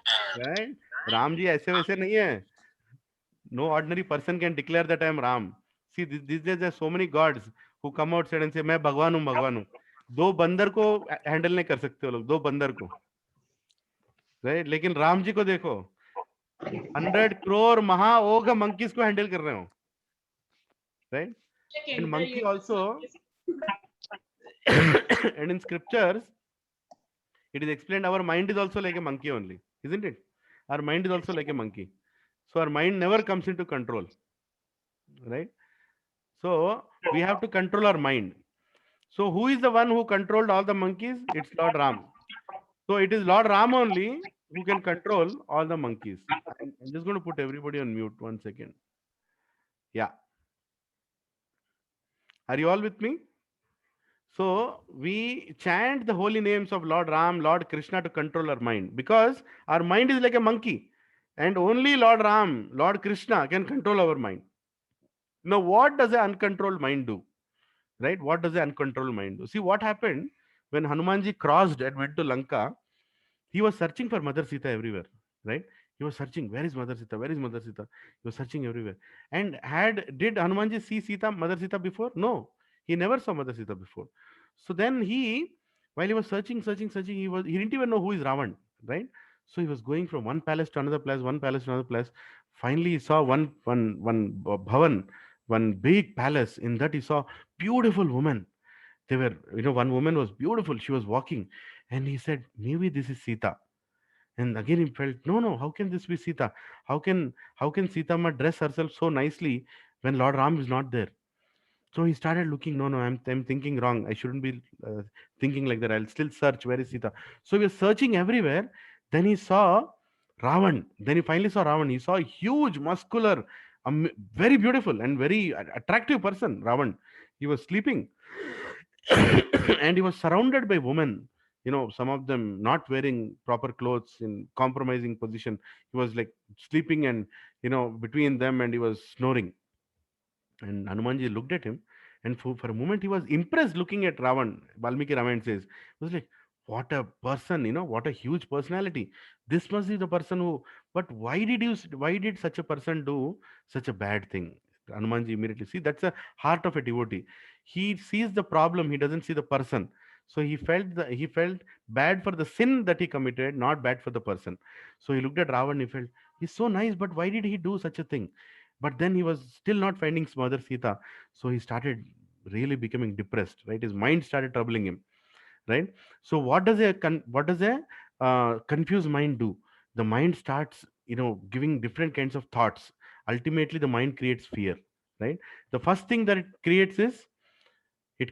S1: Right? Ram ji ऐसे वैसे नहीं है. No ordinary person can declare that I am Ram. See, these days there are so many gods who come outside and say, मैं भगवान हूँ. 2 बंदर को handle नहीं कर सकते वो लोग, 2 बंदर को. Right? लेकिन राम जी को देखो, 100 crore Maha Ogha monkeys को हैंडल कर रहे हो. Right? And monkey also, and in scriptures, it is explained our mind is also like a monkey only, isn't it? Our mind is also like a monkey. So our mind never comes into control. Right? So we have to control our mind. So who is the one who controlled all the monkeys? It's Lord Ram. So it is Lord Ram only who can control all the monkeys. I'm just going to put everybody on mute 1 second. Yeah. Are you all with me? So we chant the holy names of Lord Ram, Lord Krishna to control our mind, because our mind is like a monkey and only Lord Ram, Lord Krishna can control our mind. Now, what does an uncontrolled mind do? Right? What does the uncontrolled mind do? See what happened when Hanumanji crossed and went to Lanka. He was searching for Mother Sita everywhere. Right? He was searching, where is Mother Sita? Where is Mother Sita? He was searching everywhere. And did Hanumanji see Sita, Mother Sita before? No, he never saw Mother Sita before. So then while he was searching, he didn't even know who is Ravan, right? So he was going from one palace to another palace, one palace to another palace. Finally, he saw one bhavan, one big palace. In that, he saw beautiful woman. They were, one woman was beautiful. She was walking, and he said, maybe this is Sita. And again he felt, no, how can this be Sita? How can Sita ma dress herself so nicely when Lord Ram is not there? So he started looking, no, I'm thinking wrong. I shouldn't be thinking like that. I'll still search, where is Sita? So he was searching everywhere. Then he saw Ravan. Then he finally saw Ravan. He saw a huge, muscular, very beautiful and very attractive person, Ravan. He was sleeping and he was surrounded by women, some of them not wearing proper clothes, in compromising position. He was like sleeping, and between them, and he was snoring. And Hanumanji looked at him, and for a moment he was impressed looking at Ravan. Valmiki Ramayana says, it was like, what a person, what a huge personality. This must be the person who, but why did such a person do such a bad thing? Hanumanji immediately, see, that's the heart of a devotee. He sees the problem, he doesn't see the person. So he felt bad for the sin that he committed, not bad for the person. So he looked at Ravan, he felt, he's so nice, but why did he do such a thing? But then he was still not finding Mother Sita. So he started really becoming depressed, right? His mind started troubling him, right? So what does a confused mind do? The mind starts, giving different kinds of thoughts. Ultimately, the mind creates fear, right? The first thing that it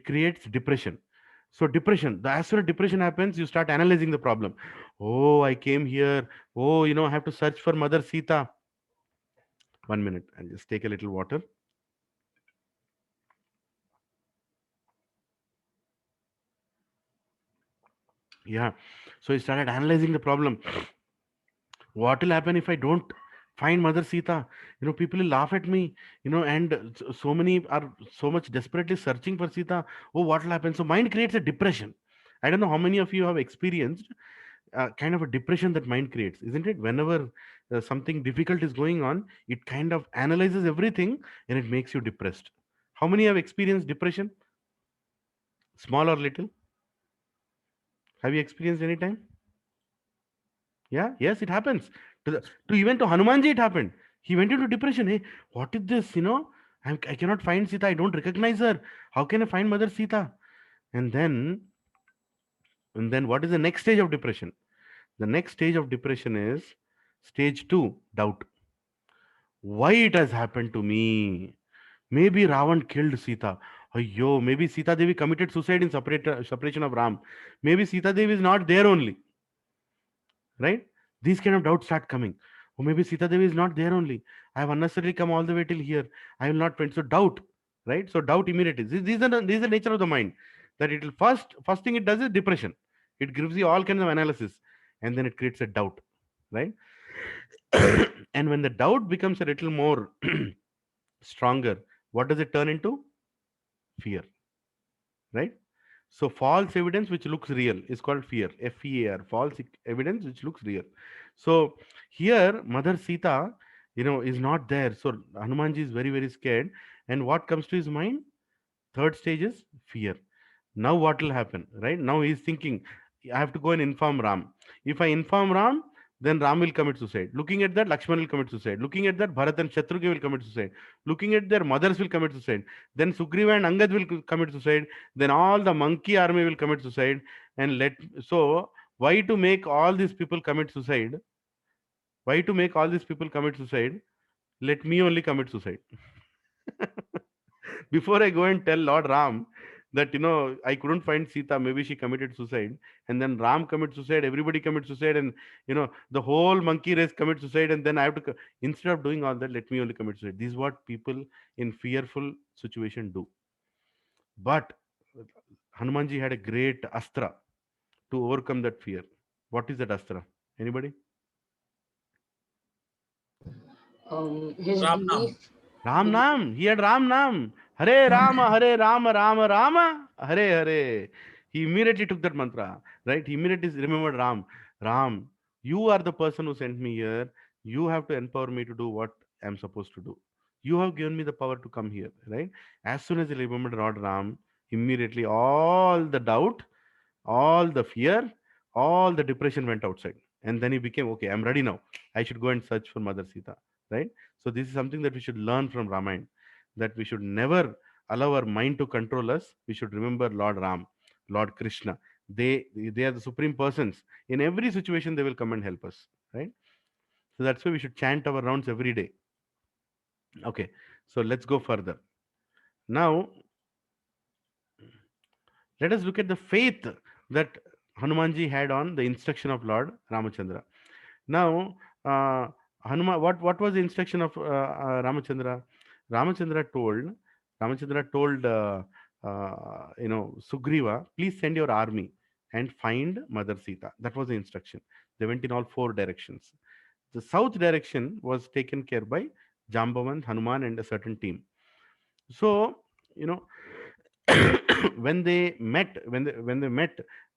S1: creates depression. So depression, as soon as depression happens, you start analyzing the problem. Oh, I came here. Oh, I have to search for Mother Sita. 1 minute, I'll just take a little water. Yeah. So he started analyzing the problem. What will happen if I don't find Mother Sita? People will laugh at me, and so many are so much desperately searching for Sita. Oh, what will happen? So mind creates a depression. I don't know how many of you have experienced kind of a depression that mind creates, isn't it? Whenever something difficult is going on, it kind of analyzes everything and it makes you depressed. How many have experienced depression? Small or little? Have you experienced any time? Yeah, yes, it happens. Even to Hanumanji, it happened. He went into depression. Hey, what is this? I cannot find Sita. I don't recognize her. How can I find Mother Sita? And then, what is the next stage of depression? The next stage of depression is stage 2, doubt. Why it has happened to me? Maybe Ravan killed Sita. Ayyo, maybe Sita Devi committed suicide in separation of Ram. Maybe Sita Devi is not there only. Right? These kind of doubts start coming. Or maybe Sita Devi is not there only. I have unnecessarily come all the way till here. I will not find. So doubt, right? So doubt immediately. These are the nature of the mind. That it will first thing it does is depression. It gives you all kinds of analysis, and then it creates a doubt, right? And when the doubt becomes a little more stronger, what does it turn into? Fear, right? So false evidence which looks real is called fear. Fear, false evidence which looks real. So here Mother Sita, is not there. So Hanumanji is very, very scared. And what comes to his mind? Third stage is fear. Now what will happen? Right? Now he is thinking, I have to go and inform Ram. If I inform Ram, then Ram will commit suicide. Looking at that, Lakshman will commit suicide. Looking at that, Bharat and Shatrugni will commit suicide. Looking at their mothers will commit suicide. Then Sugriva and Angad will commit suicide. Then all the monkey army will commit suicide. So why to make all these people commit suicide? Why to make all these people commit suicide? Let me only commit suicide. Before I go and tell Lord Ram that I couldn't find Sita, maybe she committed suicide, and then Ram commits suicide, everybody commits suicide, and the whole monkey race commits suicide, and then I have to instead of doing all that, let me only commit suicide. This is what people in fearful situation do. But Hanumanji had a great astra to overcome that fear. What is that astra? Anybody?
S8: His
S10: Ram Nam.
S8: belief.
S1: Ram Nam. He had Ram Nam. Hare Rama, Rama Rama, Hare Hare. He immediately took that mantra, right? He immediately remembered Ram. Ram, you are the person who sent me here. You have to empower me to do what I'm supposed to do. You have given me the power to come here, right? As soon as he remembered Lord Ram, immediately all the doubt, all the fear, all the depression went outside. And then he became, okay, I'm ready now. I should go and search for Mother Sita, right? So this is something that we should learn from Ramayana, that we should never allow our mind to control us. We should remember Lord Ram, Lord Krishna. They are the supreme persons. In every situation, they will come and help us, right? So that's why we should chant our rounds every day. Okay, so let's go further. Now, let us look at the faith that Hanumanji had on the instruction of Lord Ramachandra. Now, what was the instruction of Ramachandra? Ramachandra told, Sugriva, please send your army and find Mother Sita. That was the instruction. They went in all four directions. The south direction was taken care by Jambavan, Hanuman, and a certain team. So, you know, when they met,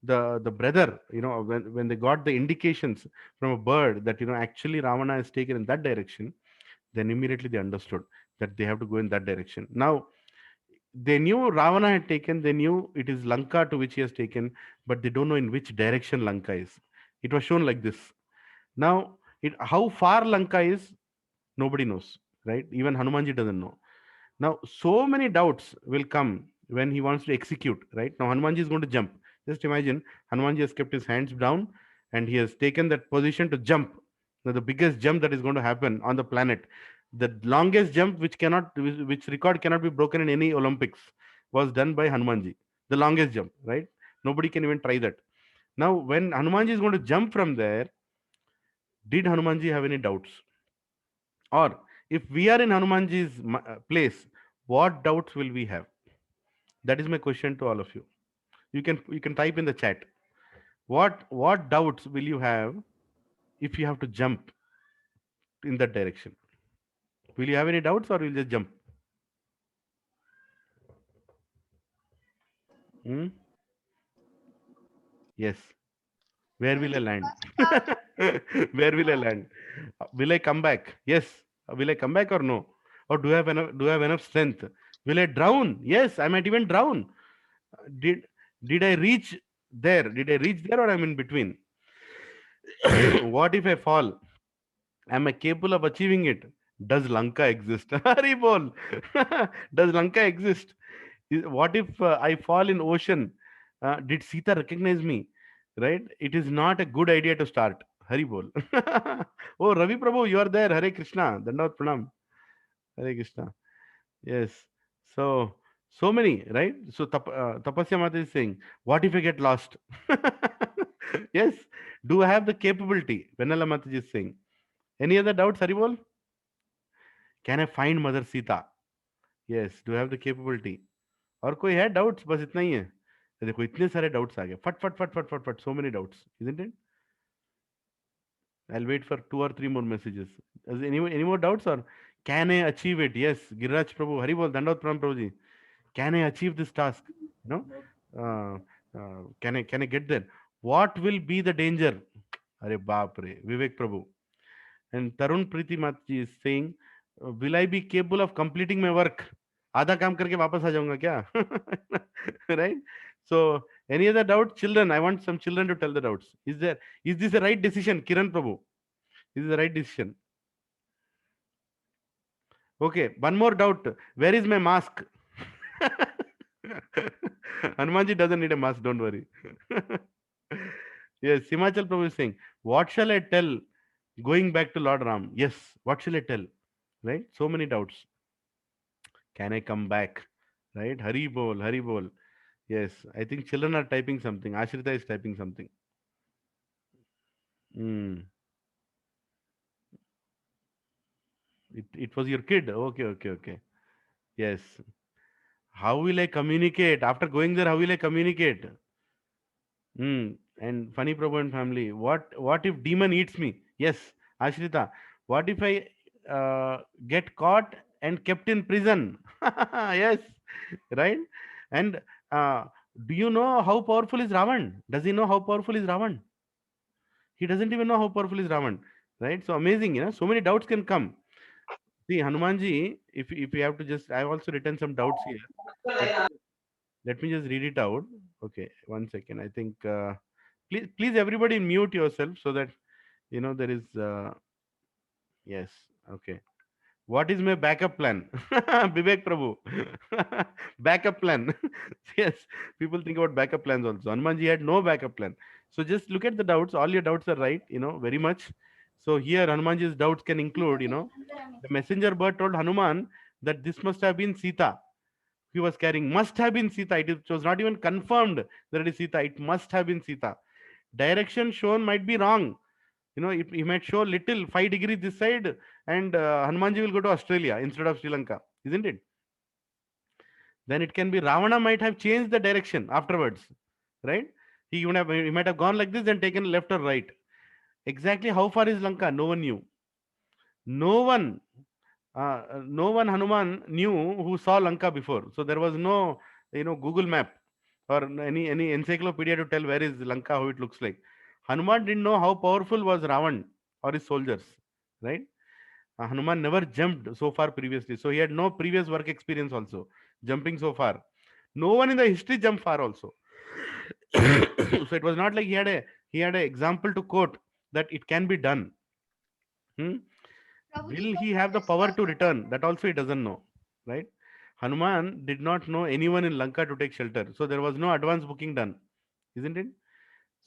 S1: the brother, when they got the indications from a bird that actually Ravana is taken in that direction, then immediately they understood that they have to go in that direction. Now they knew Ravana had taken, they knew it is Lanka to which he has taken, but they don't know in which direction Lanka is. It was shown like this. Now, how far Lanka is, nobody knows, right? Even Hanumanji doesn't know. Now, so many doubts will come when he wants to execute, right? Now, Hanumanji is going to jump. Just imagine, Hanumanji has kept his hands down and he has taken that position to jump. Now, the biggest jump that is going to happen on the planet, the longest jump which record cannot be broken in any Olympics, was done by Hanumanji. The longest jump, right? Nobody can even try that. Now, when Hanumanji is going to jump from there, did Hanumanji have any doubts? Or if we are in Hanumanji's place, what doubts will we have? That is my question to all of you. You can type in the chat. What doubts will you have if you have to jump in that direction? Will you have any doubts or will you just jump? Hmm? Yes. Where will I land? Where will I land? Will I come back? Yes. Will I come back or no? Or do I have enough strength? Will I drown? Yes, I might even drown. Did I reach there? Did I reach there or I'm in between? What if I fall? Am I capable of achieving it? Does Lanka exist? Haribol. Does Lanka exist? What if I fall in ocean? Did Sita recognize me? Right? It is not a good idea to start. Haribol. Oh, Ravi Prabhu, you are there. Hare Krishna. Dandavat Pranam. Hare Krishna. Yes. So many, right? So Tapasya Mata is saying, what if I get lost? Yes. Do I have the capability? Venala Mataji is saying. Any other doubts, Haribol? Can I find Mother Sita? Yes. Do I have the capability? और कोई है doubts? बस इतना ही है. देखो इतने सारे doubts आ गए. फट फट फट फट फट फट. So many doubts, isn't it? I'll wait for 2 or 3 more messages. Any more doubts or can I achieve it? Yes. Giriraj Prabhu, Haribol, Dandavat Pranam Prabhuji. Can I achieve this task? No. Can I get there? What will be the danger? Are baap re. Vivek Prabhu. And Tarun Priti Matji is saying, will I be capable of completing my work? आधा काम करके वापस आ जाऊंगा क्या? Right? So, any other doubt? Children, I want some children to tell the doubts. Is this the right decision? Kiran Prabhu, is this the right decision? Okay, one more doubt. Where is my mask? Hanumanji doesn't need a mask, don't worry. Yes, Himachal Prabhu is saying, what shall I tell going back to Lord Ram? Yes, what shall I tell? Right? So many doubts. Can I come back? Right? Hari bol, Hari bol. Yes, I think children are typing something. Ashrita is typing something. It was your kid. Okay. Yes. How will I communicate? After going there, how will I communicate? And funny Prabhu and family. What if demon eats me? Yes, Ashrita. What if I get caught and kept in prison? Yes, right? And do you know how powerful is Ravan? Does he know how powerful is Ravan? He doesn't even know how powerful is Ravan. right? So amazing, so many doubts can come. See, Hanumanji, if you have to just, I've also written some doubts here. Let me just read it out. Okay, one second. I think, please everybody mute yourself so that, there is, yes, okay. What is my backup plan? Vivek Prabhu. Backup plan. Yes, people think about backup plans also. Hanumanji had no backup plan. So just look at the doubts. All your doubts are right, very much. So here, Hanumanji's doubts can include, the messenger bird told Hanuman that this must have been Sita. He was carrying, must have been Sita. It was not even confirmed that it is Sita. It must have been Sita. Direction shown might be wrong. He might show little 5 degrees this side, and Hanumanji will go to Australia instead of Sri Lanka, isn't it? Then it can be Ravana might have changed the direction afterwards, right? He might have gone like this and taken left or right. Exactly how far is Lanka? No one knew. No one, Hanuman knew who saw Lanka before. So there was no, Google map or any encyclopedia to tell where is Lanka, how it looks like. Hanuman didn't know how powerful was Ravan or his soldiers, right? Hanuman never jumped so far previously. So he had no previous work experience also, jumping so far. No one in the history jumped far also. So it was not like he had an example to quote that it can be done. Will he have the power to return? That also he doesn't know, right? Hanuman did not know anyone in Lanka to take shelter. So there was no advance booking done, isn't it?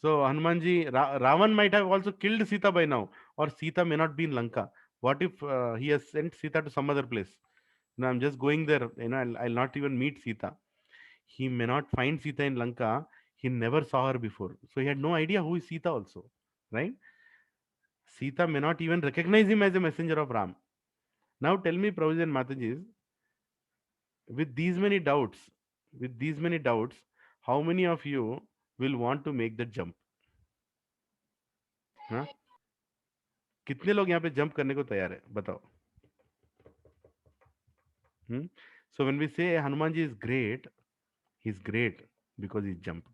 S1: So Hanumanji, Ravan might have also killed Sita by now, or Sita may not be in Lanka. What if he has sent Sita to some other place? I'm just going there, I'll not even meet Sita. He may not find Sita in Lanka. He never saw her before. So he had no idea who is Sita also, right? Sita may not even recognize him as a messenger of Ram. Now tell me, Prabhuji and Matajis, with these many doubts, how many of you will want to make the jump? हाँ? कितने लोग यहाँ पे jump करने को तैयार है बताओ? So when we say Hanumanji is great, he's great because he jumped.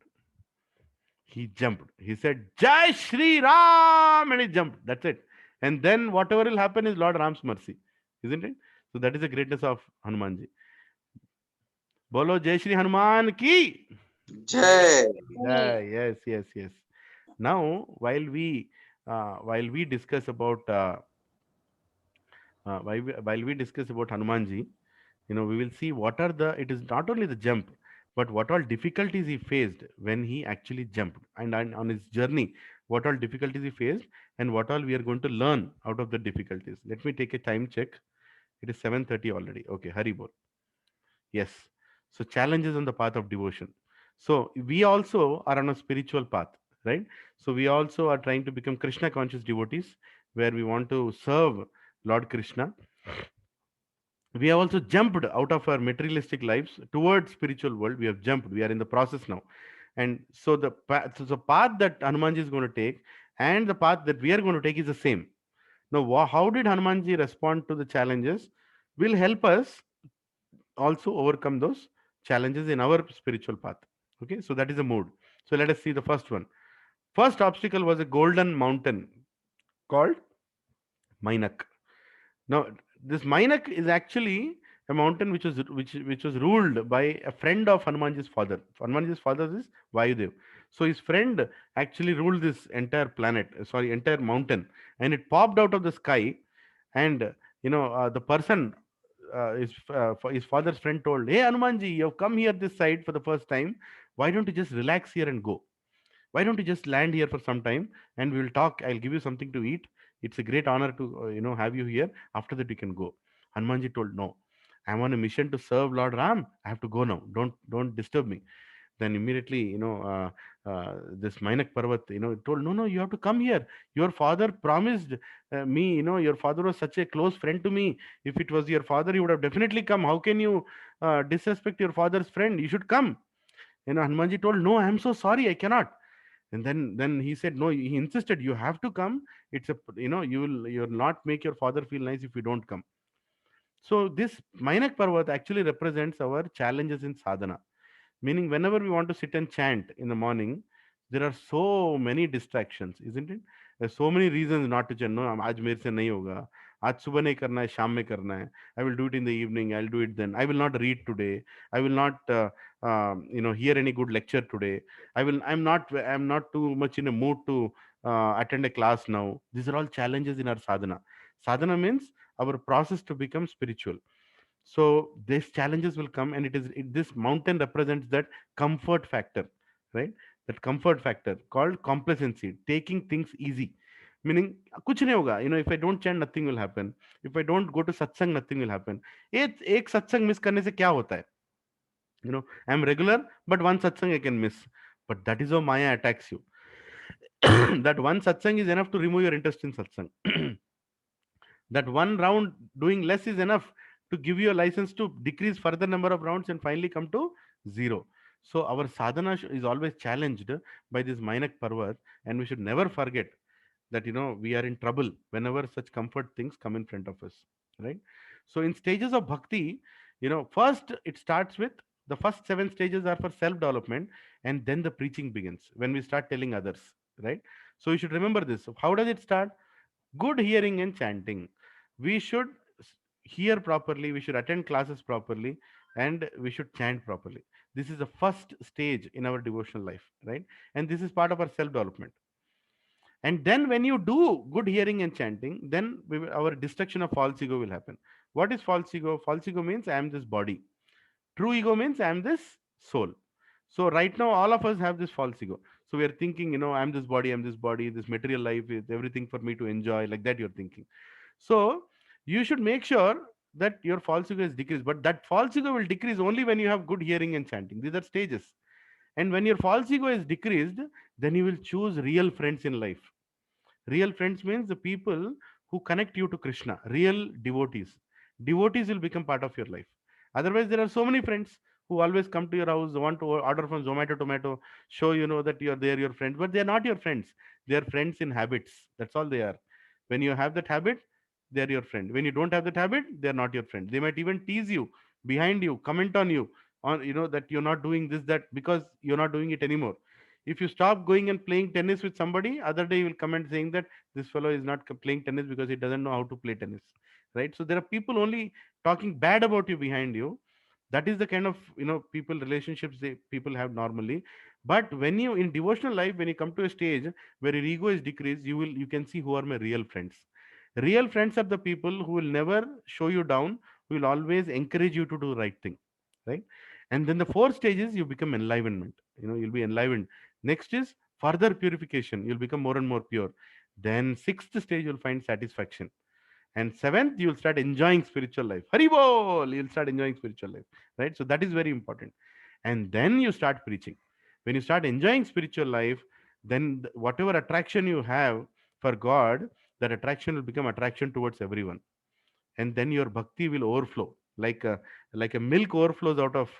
S1: He jumped. He said, Jai Shri Ram, and he jumped. That's it. And then whatever will happen is Lord Ram's mercy, isn't it? So that is the greatness of Hanumanji. Bolo Jai Shri Hanuman ki.
S5: Jai.
S1: Jai. Yes. Now, while we discuss about while we discuss about Hanumanji, we will see it is not only the jump, but what all difficulties he faced when he actually jumped, and on his journey, what all difficulties he faced, and what all we are going to learn out of the difficulties. Let me take a time check. It is 7:30 already. Okay, Hari bol. Yes. So challenges on the path of devotion. So we also are on a spiritual path, right? So we also are trying to become Krishna conscious devotees, where we want to serve Lord Krishna. We have also jumped out of our materialistic lives towards spiritual world. We have jumped. We are in the process now. And so the path that Hanumanji is going to take and the path that we are going to take is the same. Now, how did Hanumanji respond to the challenges will help us also overcome those challenges in our spiritual path. Okay, so that is the mood. So let us see the first one. First obstacle was a golden mountain called Mainak. Now, this Mainak is actually a mountain which was ruled by a friend of Hanumanji's father. Hanumanji's father is Vayudev. So his friend actually ruled this entire entire mountain, and it popped out of the sky. And the person, his father's friend told, "Hey Hanumanji, you have come here this side for the first time. Why don't you just relax here and go? Why don't you just land here for some time and we will talk? I'll give you something to eat. It's a great honor to have you here. After that, you can go." Hanumanji told, "No, I'm on a mission to serve Lord Ram. I have to go now. Don't disturb me." Then immediately, this Mainak Parvat, told, "No, you have to come here. Your father promised me, your father was such a close friend to me. If it was your father, he would have definitely come. How can you disrespect your father's friend? You should come." Hanumanji told, "No, I am so sorry. I cannot." And then he said, "No," he insisted, "You have to come. It's you'll not make your father feel nice if you don't come." So this Mainak Parvat actually represents our challenges in sadhana. Meaning, whenever we want to sit and chant in the morning, there are so many distractions, isn't it? There's so many reasons not to chant. No, आज मेरे से नहीं होगा, आज सुबह नहीं करना है, शाम में करना है. I will do it in the evening. I'll do it then. I will not read today. I will not hear any good lecture today. I'm not too much in a mood to attend a class now. These are all challenges in our sadhana. Sadhana means our process to become spiritual. So these challenges will come, and this mountain represents that comfort factor, right? That comfort factor called complacency, taking things easy, meaning kuch nahi hoga. If I don't chant, nothing will happen. If I don't go to satsang, nothing will happen. एक satsang miss करने से क्या होता है? I'm regular, but one satsang I can miss. But that is how Maya attacks you. That one satsang is enough to remove your interest in satsang. That one round doing less is enough to give you a license to decrease further number of rounds and finally come to zero. So our sadhana is always challenged by this Mainak Parvat, and we should never forget that we are in trouble whenever such comfort things come in front of us, right? So in stages of bhakti, first it starts with the first 7 stages are for self development, and then the preaching begins when we start telling others, right? So you should remember this. So how does it start? Good hearing and chanting. We should hear properly, we should attend classes properly, and we should chant properly. This is the first stage in our devotional life, right? And this is part of our self development. And then when you do good hearing and chanting, then our destruction of false ego will happen. What is false ego? False ego means I am this body. True ego means I am this soul. So right now, all of us have this false ego. So we are thinking, I'm this body, this material life is everything for me to enjoy. Like that, you're thinking. So you should make sure that your false ego is decreased. But that false ego will decrease only when you have good hearing and chanting. These are stages. And when your false ego is decreased, then you will choose real friends in life. Real friends means the people who connect you to Krishna, real devotees. Devotees will become part of your life. Otherwise, there are so many friends who always come to your house, want to order from Zomato, Tomato, show that you are there, your friends, but they are not your friends. They are friends in habits. That's all they are. When you have that habit, they are your friend. When you don't have that habit, they are not your friend. They might even tease you, behind you, comment on you, on that you're not doing this, that, because you're not doing it anymore. If you stop going and playing tennis with somebody, other day you will comment saying that this fellow is not playing tennis because he doesn't know how to play tennis, right? So there are people only talking bad about you behind you. That is the kind of people relationships people have normally. But when you in devotional life, when you come to a stage where your ego is decreased, you can see who are my real friends. Real friends are the people who will never show you down, who will always encourage you to do the right thing, right? And then the 4 stages, you become enlivenment. You'll be enlivened. Next is further purification. You'll become more and more pure. Then 6th stage, you'll find satisfaction. And 7th, you'll start enjoying spiritual life. Hari bol! You'll start enjoying spiritual life, right? So that is very important. And then you start preaching. When you start enjoying spiritual life, then whatever attraction you have for God, that attraction will become attraction towards everyone. And then your bhakti will overflow like a milk overflows out of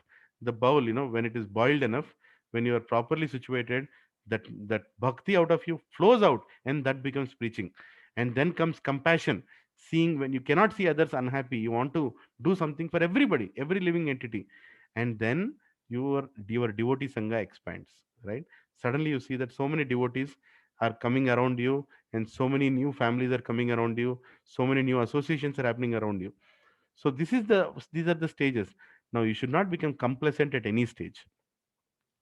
S1: the bowl, when it is boiled enough. When you are properly situated, that bhakti out of you flows out, and that becomes preaching. And then comes compassion, seeing when you cannot see others unhappy, you want to do something for everybody, every living entity. And then your devotee sangha expands, right? Suddenly you see that so many devotees are coming around you, and so many new families are coming around you, so many new associations are happening around you. So these are the stages. Now you should not become complacent at any stage,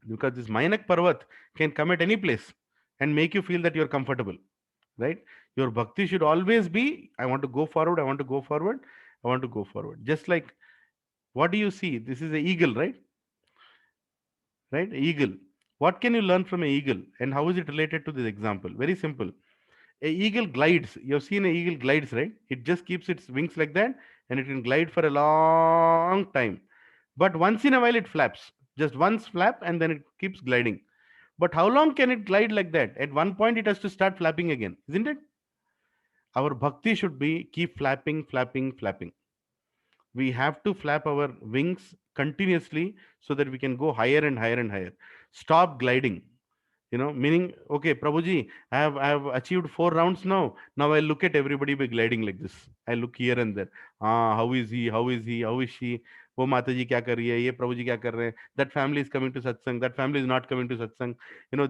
S1: because this Mayanak Parvat can come at any place and make you feel that you're comfortable, right? Your bhakti should always be, I want to go forward, I want to go forward, I want to go forward. Just like, what do you see? This is an eagle, right? Right? Eagle. What can you learn from an eagle, and how is it related to this example? Very simple. A eagle glides. You've seen an eagle glides, right? It just keeps its wings like that, and it can glide for a long time. But once in a while it flaps. Just once flap, and then it keeps gliding. But how long can it glide like that? At one point it has to start flapping again, isn't it? Our bhakti should be keep flapping, flapping, flapping. We have to flap our wings continuously so that we can go higher and higher and higher. Stop gliding. Meaning, okay, Prabhuji, I have achieved 4 rounds now. Now I look at everybody by gliding like this. I look here and there. How is he? How is he? How is she? वो माता जी क्या कर रही है, ये प्रभु जी क्या कर रहे हैं, that family is coming to satsang, that family is not coming to satsang,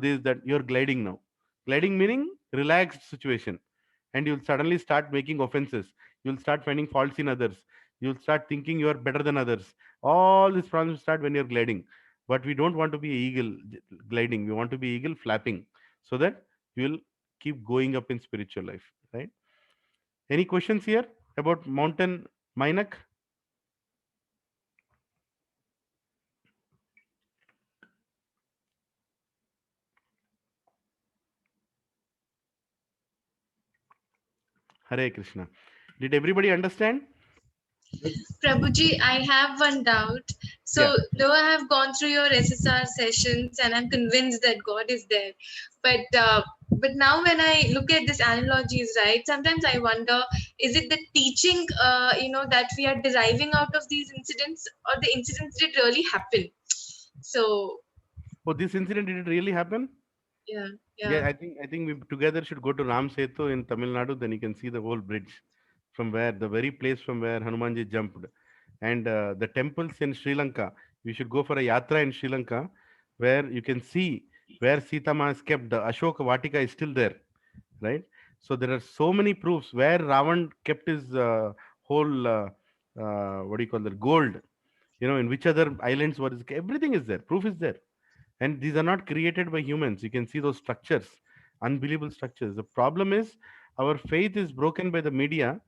S1: this, that. You're gliding now. Gliding meaning relaxed situation. And you'll suddenly start making offenses. You'll start finding faults in others. You'll start thinking you are better than others. All these problems start when you're gliding. But we don't want to be eagle gliding. We want to be eagle flapping, so that you will keep going up in spiritual life, right? Any questions here about mountain Mainak? Hare Krishna. Did everybody understand?
S12: Prabhuji, I have one doubt. So,
S1: Yeah.
S12: though I have gone through your SSR sessions and I'm convinced that God is there, but now when I look at these analogies, right, sometimes I wonder, is it the teaching, that we are deriving out of these incidents, or the incidents did really happen? So,
S1: Oh, this incident, did it really happen?
S12: yeah,
S1: Yeah, I think we together should go to Ram Setu in Tamil Nadu. Then you can see the whole bridge from where the very place from where Hanumanji jumped, and the temples in Sri Lanka. You should go for a yatra in Sri Lanka, where you can see where Sita Ma is kept. The Ashoka Vatika is still there, right? So there are so many proofs where Ravan kept his whole what do you call that, gold. In which other islands was everything is there. Proof is there. And these are not created by humans. You can see those structures, unbelievable structures. The problem is our faith is broken by the media,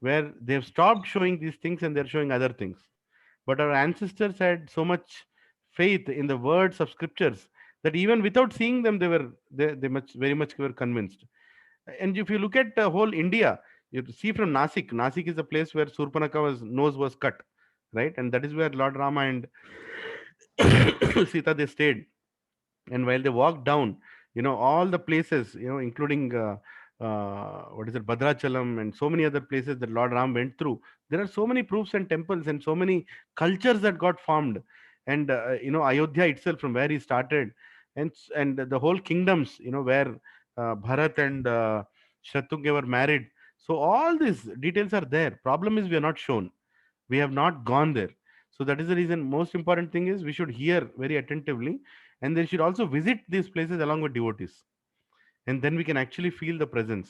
S1: where they've stopped showing these things and they're showing other things. But our ancestors had so much faith in the words of scriptures that even without seeing them, they very much were convinced. And if you look at the whole India, you see from Nasik. Nasik is a place where Surpanaka's nose was cut, right? And that is where Lord Rama and Sita, they stayed. And while they walked down, all the places, including what is it, Bhadrachalam, and so many other places that Lord Ram went through, there are so many proofs and temples and so many cultures that got formed. And Ayodhya itself, from where he started, and the whole kingdoms, where Bharat and Shatrugna were married. So all these details are there. Problem is, we are not shown. We have not gone there. So that is the reason. Most important thing is we should hear very attentively, and they should also visit these places along with devotees, and then we can actually feel the presence.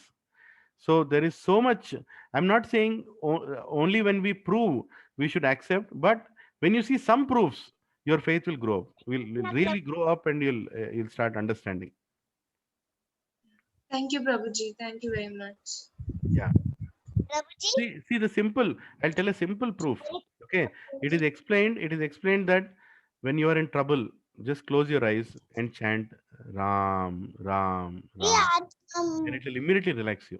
S1: So there is so much. I'm not saying only when we prove we should accept, but when you see some proofs, your faith will grow. Will really grow up, and you'll start understanding.
S12: thank you, Prabhuji. Thank you very much.
S1: Yeah. See the simple. I'll tell a simple proof. Okay. It is explained that when you are in trouble, just close your eyes and chant Ram, Ram, Ram. And it will immediately relax you.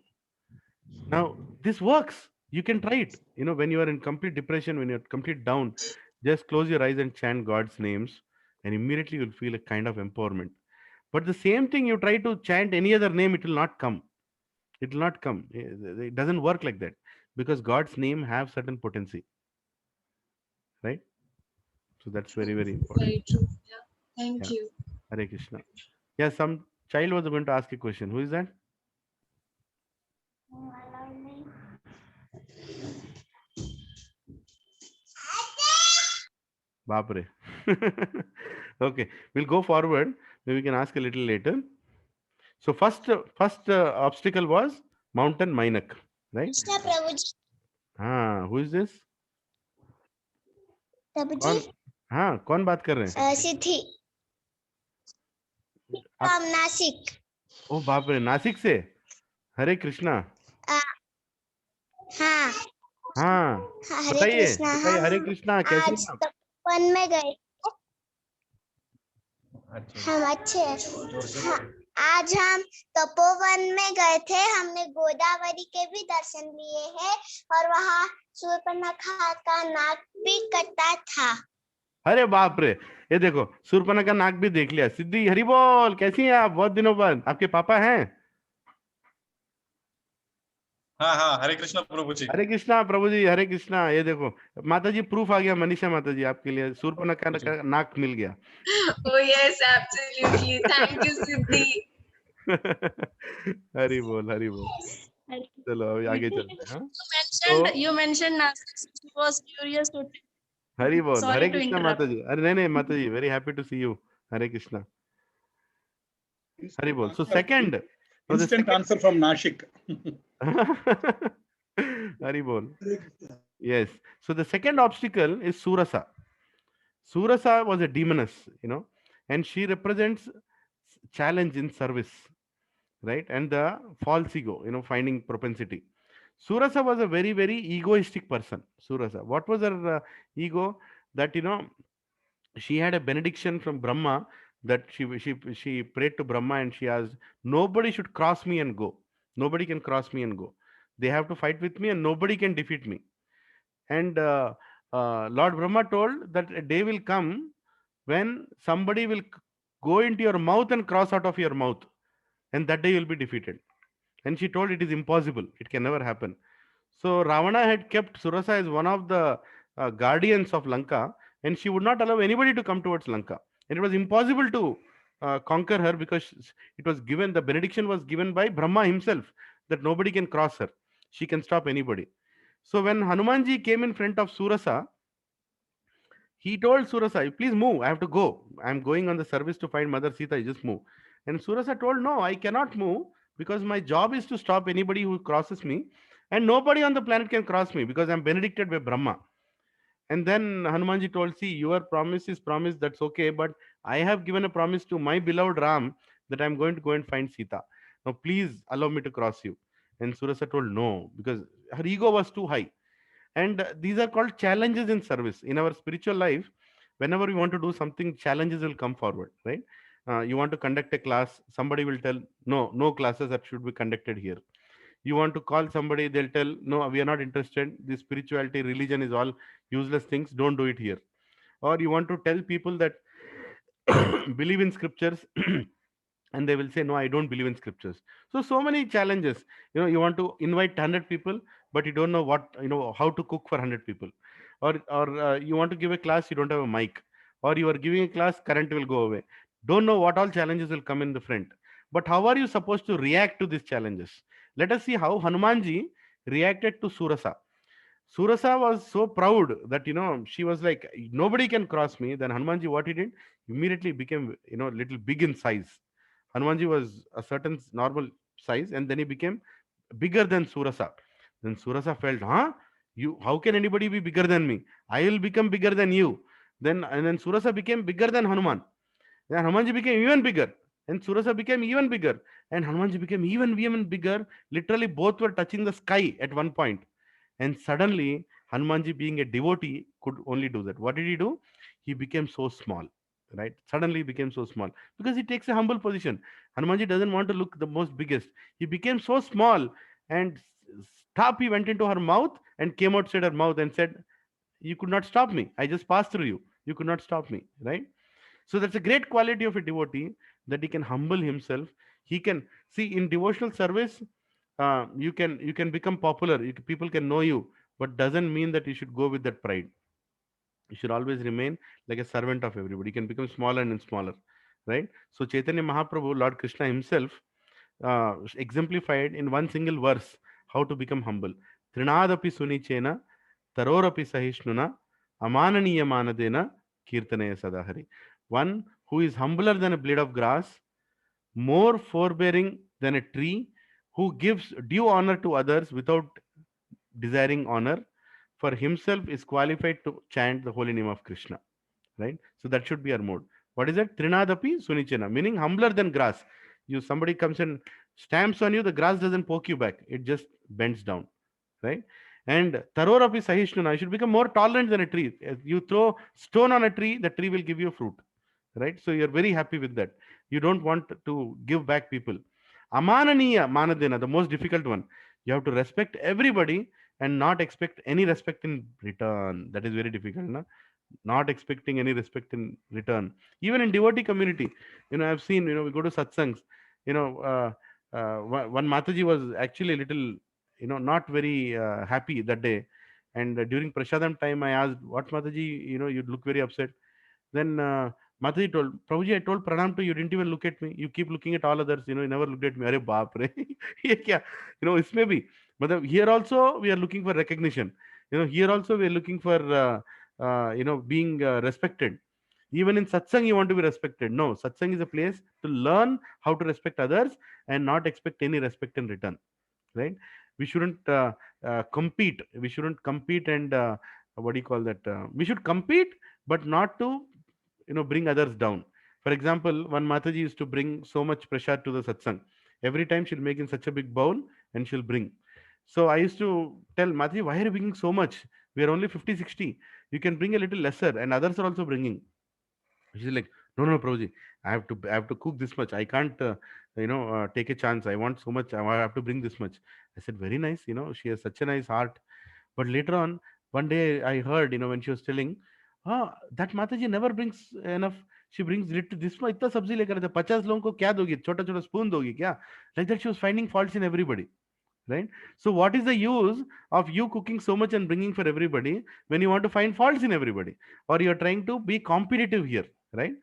S1: Now, this works. You can try it. When you are in complete depression, when you're complete down, just close your eyes and chant God's names, and immediately you'll feel a kind of empowerment. But the same thing, you try to chant any other name, it will not come. It will not come. It doesn't work like that, because God's name have certain potency, right? So that's very, very important.
S12: Very true. Yeah. Thank
S1: Yeah.
S12: you.
S1: Hare Krishna. Yeah, some child was going to ask a question. Who is that? Bapre. Okay, we'll go forward. Maybe we can ask a little later. So first obstacle was mountain Mainak, right? Who is this? कौन बात कर रहे हैं?
S13: सिद्धि
S1: आप-
S13: from Nashik.
S1: ओ बाप रे, नासिक से? हरे कृष्णा.
S13: हाँ
S1: हाँ,
S13: हरे
S1: बताइए
S13: कृष्णा.
S1: बताइए. हरे
S13: हम
S1: कृष्णा, कैसे
S13: आज
S1: हैं आप?
S13: तपोवन में गए. हम अच्छे हैं. हाँ, आज हम तपोवन में गए थे. हमने गोदावरी के भी दर्शन लिए हैं और वहाँ शूर्पणखा का नाक भी कटा था.
S1: अरे बाप रे, ये देखो, शूर्पणखा का नाक भी देख लिया. सिद्धि, हरि बोल. कैसी हैं आप? बहुत दिनों बाद. आपके पापा हैं?
S6: हाँ हाँ, हरे कृष्णा प्रभु जी.
S1: हरे कृष्णा प्रभु जी. हरे कृष्णा. ये देखो माता जी, प्रूफ आ गया. मनीषा माता जी, आपके लिए शूर्पणखा का नाक मिल गया.
S12: Oh yes, absolutely. Thank you, Siddhi.
S1: Hari बोल, हरि बोल. चलो अभी आगे चलते हैं.
S5: You mentioned Nasik. She was curious to.
S1: Hari बोल.
S5: Sorry
S1: Hare
S5: to
S1: Krishna
S5: interrupt.
S1: माता जी. अरे नहीं माता जी, very happy to see you. Hare Krishna. Hari बोल. So second, Now the
S4: Instant
S1: second-
S4: answer from Nashik.
S1: Haribol. Yes. So the second obstacle is Surasa. Surasa was a demoness, and she represents challenge in service, right? And the false ego, finding propensity. Surasa was a very, very egoistic person. Surasa. What was her ego? That, she had a benediction from Brahma, that she prayed to Brahma and she asked, nobody should cross me and go. Nobody can cross me and go. They have to fight with me and nobody can defeat me. And Lord Brahma told that a day will come when somebody will go into your mouth and cross out of your mouth, and that day you will be defeated. And she told it is impossible. It can never happen. So Ravana had kept Surasa as one of the guardians of Lanka, and she would not allow anybody to come towards Lanka. And it was impossible to conquer her because it was given, the benediction was given by Brahma himself, that nobody can cross her. She can stop anybody. So when Hanumanji came in front of Surasa, he told Surasa, please move, I have to go. I am going on the service to find Mother Sita, you just move. And Surasa told, no, I cannot move because my job is to stop anybody who crosses me, and nobody on the planet can cross me because I am benedicted by Brahma. And then Hanumanji told, see, your promise is promise, that's okay, but I have given a promise to my beloved Ram that I am going to go and find Sita. Now please allow me to cross you. And Surasa told no, because her ego was too high. And these are called challenges in service. In our spiritual life, whenever we want to do something, challenges will come forward, right? You want to conduct a class, somebody will tell, no classes that should be conducted here. You want to call somebody, they'll tell, no, we are not interested. This spirituality, religion is all useless things. Don't do it here. Or you want to tell people that believe in scriptures, and they will say, no, I don't believe in scriptures. So many challenges. You want to invite 100 people, but you don't know how to cook for 100 people. Or you want to give a class, you don't have a mic. Or you are giving a class, current will go away. Don't know what all challenges will come in the front. But how are you supposed to react to these challenges? Let us see how Hanumanji reacted to Surasa. Surasa was so proud that, she was like, nobody can cross me. Then Hanumanji, what he did? Immediately became, little big in size. Hanumanji was a certain normal size, and then he became bigger than Surasa. Then Surasa felt, how can anybody be bigger than me? I will become bigger than you. Then Surasa became bigger than Hanuman. Then Hanumanji became even bigger. And Surasa became even bigger. And Hanumanji became even bigger. Literally, both were touching the sky at one point. And suddenly, Hanumanji, being a devotee, could only do that. What did he do? He became so small, right? Suddenly he became so small because he takes a humble position. Hanumanji doesn't want to look the most biggest. He became so small, and he went into her mouth and came outside her mouth and said, you could not stop me. I just passed through you. You could not stop me, right? So that's a great quality of a devotee, that he can humble himself. He can see in devotional service. You can become popular. People can know you, but doesn't mean that you should go with that pride. You should always remain like a servant of everybody. You can become smaller and smaller, right? So Chaitanya Mahaprabhu, Lord Krishna himself, exemplified in one single verse how to become humble. Trinadapi sunichena, tarorapi sahishnuna, amananiya manadena, kirtanaya sadahari. One who is humbler than a blade of grass, more forbearing than a tree, who gives due honor to others without desiring honor, for himself is qualified to chant the holy name of Krishna, right? So that should be our mode. What is that? Trinadapi sunichena, meaning humbler than grass. Somebody comes and stamps on you, the grass doesn't poke you back, it just bends down, right? And tarorapi sahishnuna, you should become more tolerant than a tree. If you throw stone on a tree, the tree will give you fruit, right? So you're very happy with that. You don't want to give back people. Amananiya manadena, the most difficult one. You have to respect everybody and not expect any respect in return. That is very difficult, na? Not expecting any respect in return. Even in devotee community, I've seen, we go to satsangs, one Mataji was actually a little, not very happy that day. And during Prasadam time, I asked, what Mataji, you look very upset. Then Mataji told, Prabhuji, I told pranam to you, didn't even look at me. You keep looking at all others, you never looked at me. Arey baap re. Ye kya? It may be. But here also, we are looking for recognition. Here also, we are looking for, being respected. Even in satsang, you want to be respected. No, satsang is a place to learn how to respect others and not expect any respect in return, right? We shouldn't compete. We shouldn't compete and what do you call that? We should compete, but not to, bring others down. For example, one Mataji used to bring so much pressure to the satsang. Every time she'll make in such a big bowl and she'll bring. So I used to tell Mataji, why are you bringing so much? We are only 50, 60. You can bring a little lesser, and others are also bringing. She's like, no, no, Prabhuji, I have to cook this much. I can't, take a chance. I want so much. I have to bring this much. I said, very nice. She has such a nice heart. But later on, one day I heard, when she was telling, that Mataji never brings enough. She brings little this much. इतना सब्जी लेकर आते 50 लोगों को क्या दोगी छोटा छोटा स्पून दोगी क्या like that she was finding faults in everybody, right? So what is the use of you cooking so much and bringing for everybody when you want to find faults in everybody, or you're trying to be competitive here, right?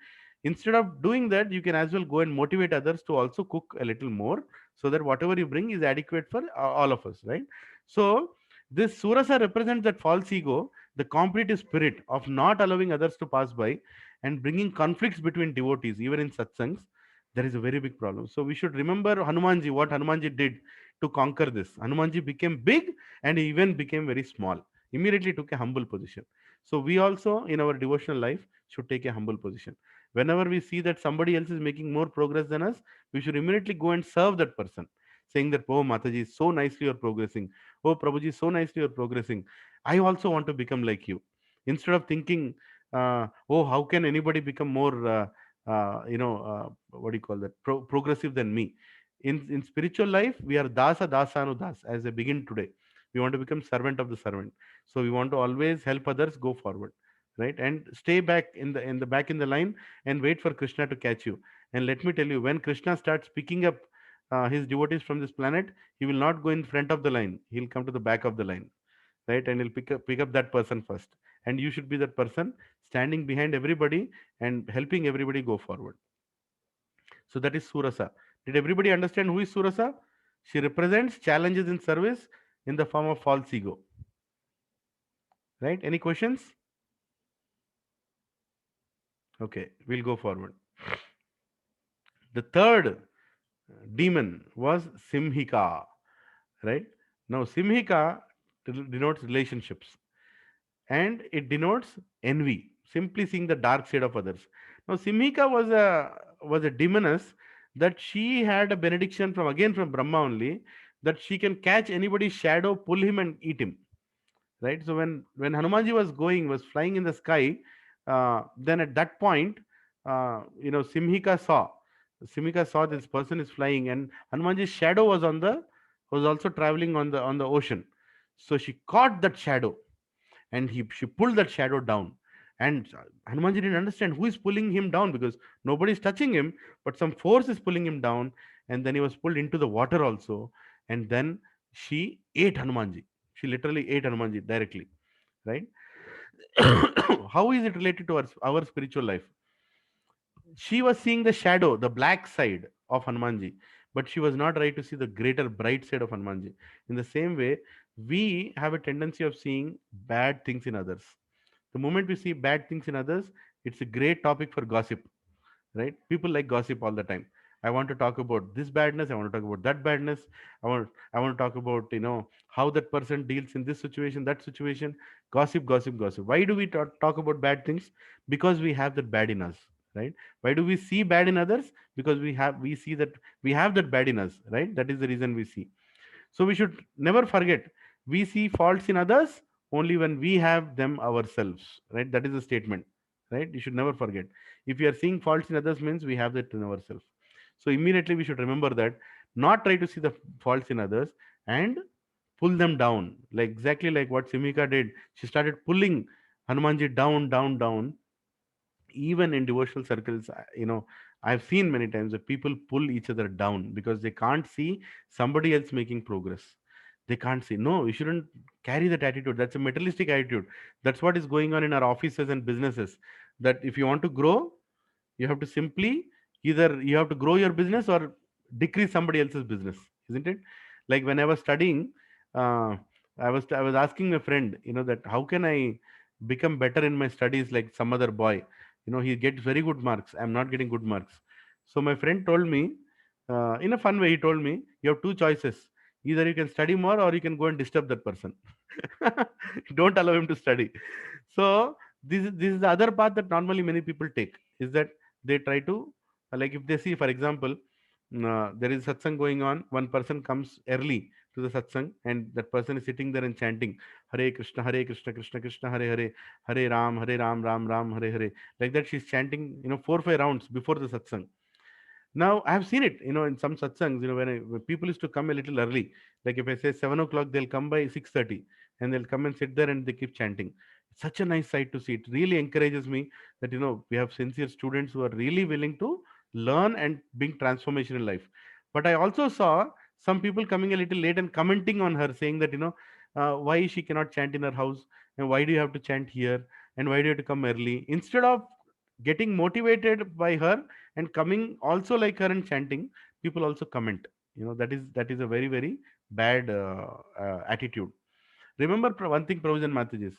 S1: Instead of doing that, you can as well go and motivate others to also cook a little more, so that whatever you bring is adequate for all of us, right? So this surasa represents that false ego, the competitive spirit of not allowing others to pass by and bringing conflicts between devotees. Even in satsangs, there is a very big problem. So we should remember Hanumanji, what Hanumanji did to conquer this. Hanumanji became big and he even became very small. Immediately took a humble position. So we also in our devotional life should take a humble position. Whenever we see that somebody else is making more progress than us, we should immediately go and serve that person, saying that, oh Mataji, so nicely you're progressing. Oh Prabhuji, so nicely you're progressing. I also want to become like you. Instead of thinking, oh, how can anybody become more, what do you call that, progressive than me? In spiritual life, we are dasa dasanu das. As I begin today, we want to become servant of the servant. So we want to always help others go forward, right? And stay back in the back in the line and wait for Krishna to catch you. And let me tell you, when Krishna starts picking up his devotees from this planet, he will not go in front of the line. He'll come to the back of the line, right? And he'll pick up that person first. And you should be that person standing behind everybody and helping everybody go forward. So that is Surasa. Did everybody understand who is Surasa? She represents challenges in service in the form of false ego. Right? Any questions? Okay, we'll go forward. The third demon was Simhika. Right? Now, Simhika denotes relationships and it denotes envy, simply seeing the dark side of others. Now, Simhika was a demoness that she had a benediction from Brahma only, that she can catch anybody's shadow, pull him and eat him. Right? So when Hanumanji was flying in the sky, then at that point, Simhika saw this person is flying, and Hanumanji's shadow was also traveling on the ocean. So she caught that shadow and she pulled that shadow down. And Hanumanji didn't understand who is pulling him down, because nobody is touching him, but some force is pulling him down. And then he was pulled into the water also. And then she ate Hanumanji. She literally ate Hanumanji directly, right? How is it related to our spiritual life? She was seeing the shadow, the black side of Hanumanji, but she was not ready to see the greater bright side of Hanumanji. In the same way, we have a tendency of seeing bad things in others. The moment we see bad things in others, it's a great topic for gossip, right? People like gossip all the time. I want to talk about this badness. I want to talk about that badness. I want to talk about, how that person deals in this situation, that situation. Gossip, gossip, gossip. Why do we talk about bad things? Because we have that bad in us, right? Why do we see bad in others? Because we see that we have that bad in us, right? That is the reason we see. So we should never forget, we see faults in others only when we have them ourselves, right? That is the statement, right? You should never forget. If you are seeing faults in others, means we have that in ourselves. So immediately we should remember that, not try to see the faults in others and pull them down, like exactly like what Simika did. She started pulling Hanumanji down, down, down. Even in devotional circles, I've seen many times that people pull each other down because they can't see somebody else making progress. They can't see. No, you shouldn't carry that attitude. That's a materialistic attitude. That's what is going on in our offices and businesses. That if you want to grow, you have to simply, either you have to grow your business or decrease somebody else's business, isn't it? Like when I was studying, uh, I was asking a friend, that how can I become better in my studies like some other boy? He gets very good marks. I'm not getting good marks. So my friend told me, in a fun way, he told me, you have two choices. Either you can study more or you can go and disturb that person. Don't allow him to study. So this is the other path that normally many people take, is that they try to, like if they see, for example, there is satsang going on, one person comes early to the satsang, and that person is sitting there and chanting Hare Krishna, Krishna Krishna, Hare Hare, Hare Ram, Ram Ram, Hare Hare. Like that, she's chanting, 4 5 rounds before the satsang. Now, I have seen it, in some satsangs, when people used to come a little early. Like if I say 7 o'clock, they'll come by 6:30, and they'll come and sit there and they keep chanting. It's such a nice sight to see. It really encourages me that, we have sincere students who are really willing to learn and bring transformation in life. But I also saw some people coming a little late and commenting on her, saying that, why she cannot chant in her house, and why do you have to chant here, and why do you have to come early? Instead of getting motivated by her and coming also like her and chanting, people also comment. That is a very, very bad attitude. Remember one thing, Provision Mataji,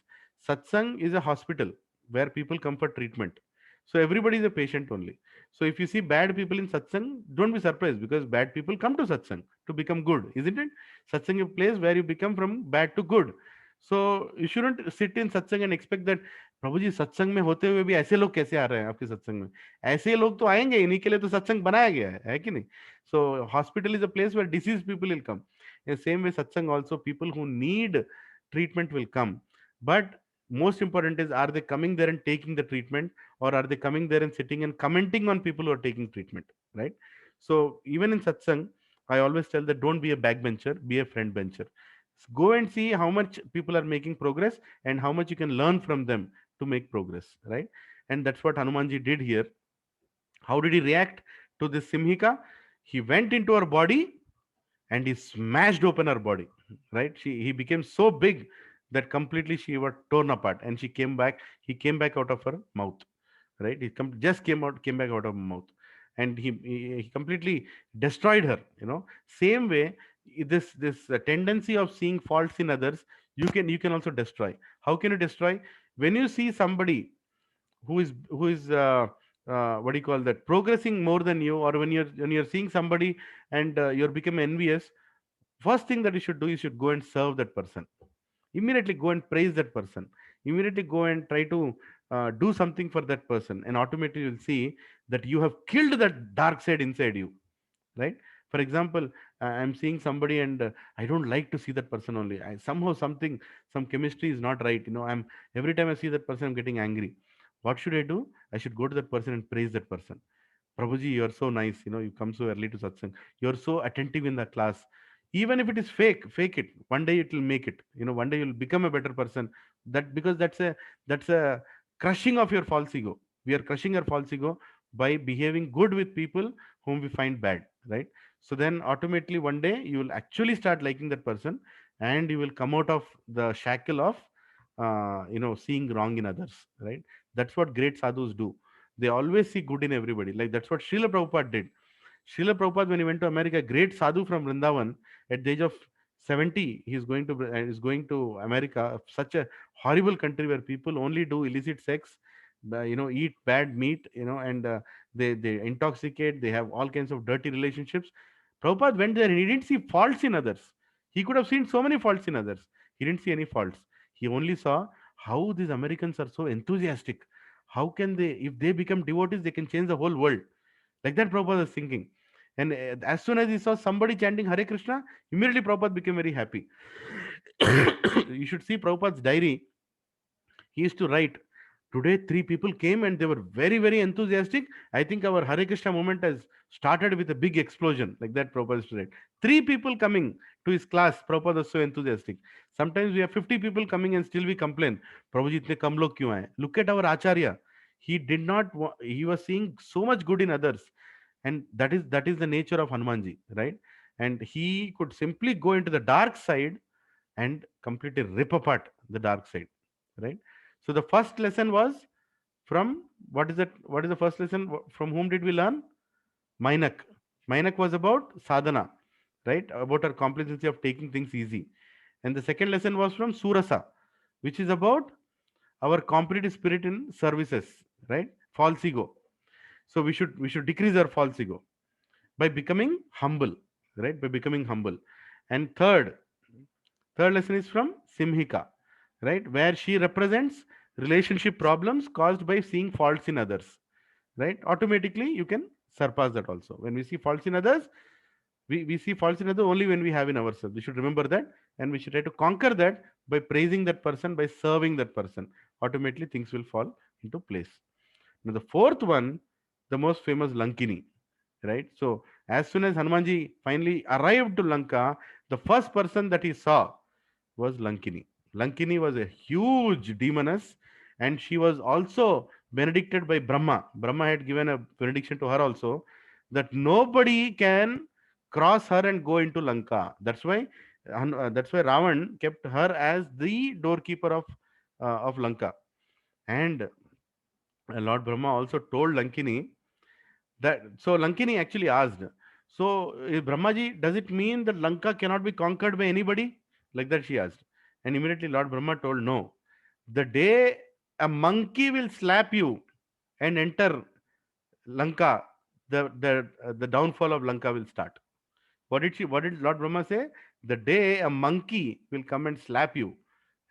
S1: satsang is a hospital where people come for treatment. So everybody is a patient only. So if you see bad people in satsang, don't be surprised, because bad people come to satsang to become good, isn't it? Satsang is a place where you become from bad to good. So you shouldn't sit in satsang and expect that प्रभु जी सत्संग में होते हुए भी ऐसे लोग कैसे आ रहे हैं आपके सत्संग में. ऐसे लोग तो आएंगे, इन्हीं के लिए तो सत्संग बनाया गया है कि नहीं? So hospital is a place where diseased people will come. In the same way, satsang also, people who need treatment will come. But most important is, are they coming there and taking the treatment, or are they coming there and sitting and commenting on people who are taking treatment, right? So even in satsang, I always tell that don't be a backbencher, be a friend bencher. Go and see how much people are making progress and how much you can learn from them to make progress, right? And that's what Hanumanji did here. How did he react to this Simhika? He went into her body and he smashed open her body, right? He became so big that completely she was torn apart, and he came back out of her mouth, right? Just came back out of her mouth, and he completely destroyed her. Same way, this tendency of seeing faults in others, you can also destroy. How can you destroy? When you see somebody who is what do you call that, progressing more than you, or when you're seeing somebody and you're become envious, first thing that you should do, you should go and serve that person. Immediately go and praise that person. Immediately go and try to do something for that person, and automatically you'll see that you have killed that dark side inside you, right? For example, I'm seeing somebody and I don't like to see that person only. Somehow some chemistry is not right. I'm every time I see that person, I'm getting angry. What should I do? I should go to that person and praise that person. Prabhuji, you're so nice. You come so early to satsang. You're so attentive in the class. Even if it is fake it. One day it will make it. One day you'll become a better person. Because that's a crushing of your false ego. We are crushing our false ego by behaving good with people whom we find bad, right? So then automatically one day you will actually start liking that person, and you will come out of the shackle of seeing wrong in others, right? That's what great sadhus do. They always see good in everybody. Like that's what Srila Prabhupada did. Srila Prabhupada, when he went to America, great sadhu from Vrindavan, at the age of 70, he's going to America, such a horrible country where people only do illicit sex, eat bad meat, and they intoxicate, they have all kinds of dirty relationships. Prabhupada went there and he didn't see faults in others. He could have seen so many faults in others. He didn't see any faults. He only saw how these Americans are so enthusiastic. How can they, if they become devotees, they can change the whole world. Like that Prabhupada was thinking. And as soon as he saw somebody chanting Hare Krishna, immediately Prabhupada became very happy. You should see Prabhupada's diary. He used to write, today 3 people came and they were very, very enthusiastic. I think our Hare Krishna movement has started with a big explosion. Like that Prabhupada used to write. 3 people coming to his class, Prabhupada was so enthusiastic. Sometimes we have 50 people coming and still we complain, Prabhuji, itne kam log kyun aaye? Look at our Acharya. He was seeing so much good in others. And that is the nature of Hanumanji, right? And he could simply go into the dark side and completely rip apart the dark side, right? So the first lesson was from, what is the first lesson? From whom did we learn? Mainak. Mainak was about sadhana, right? About our complacency of taking things easy. And the second lesson was from Surasa, which is about our competitive spirit in services, right? false ego. So we should decrease our false ego by becoming humble, right? By becoming humble. And third lesson is from Simhika, right? Where she represents relationship problems caused by seeing faults in others, right? Automatically you can surpass that also. When we see faults in others, we see faults in others only when we have in ourselves. We should remember that, and we should try to conquer that by praising that person, by serving that person. Automatically things will fall into place. Now the fourth one, the most famous, Lankini, right? So as soon as Hanumanji finally arrived to Lanka, the first person that he saw was Lankini. Lankini was a huge demoness, and she was also benedicted by Brahma. Brahma had given a benediction to her also, that nobody can cross her and go into Lanka. That's why Ravan kept her as the doorkeeper of Lanka. And Lord Brahma also told Lankini that, so Lankini actually asked, so Brahmaji, does it mean that Lanka cannot be conquered by anybody? Like that she asked. And immediately Lord Brahma told, no. The day a monkey will slap you and enter Lanka, the downfall of Lanka will start. What did Lord Brahma say? The day a monkey will come and slap you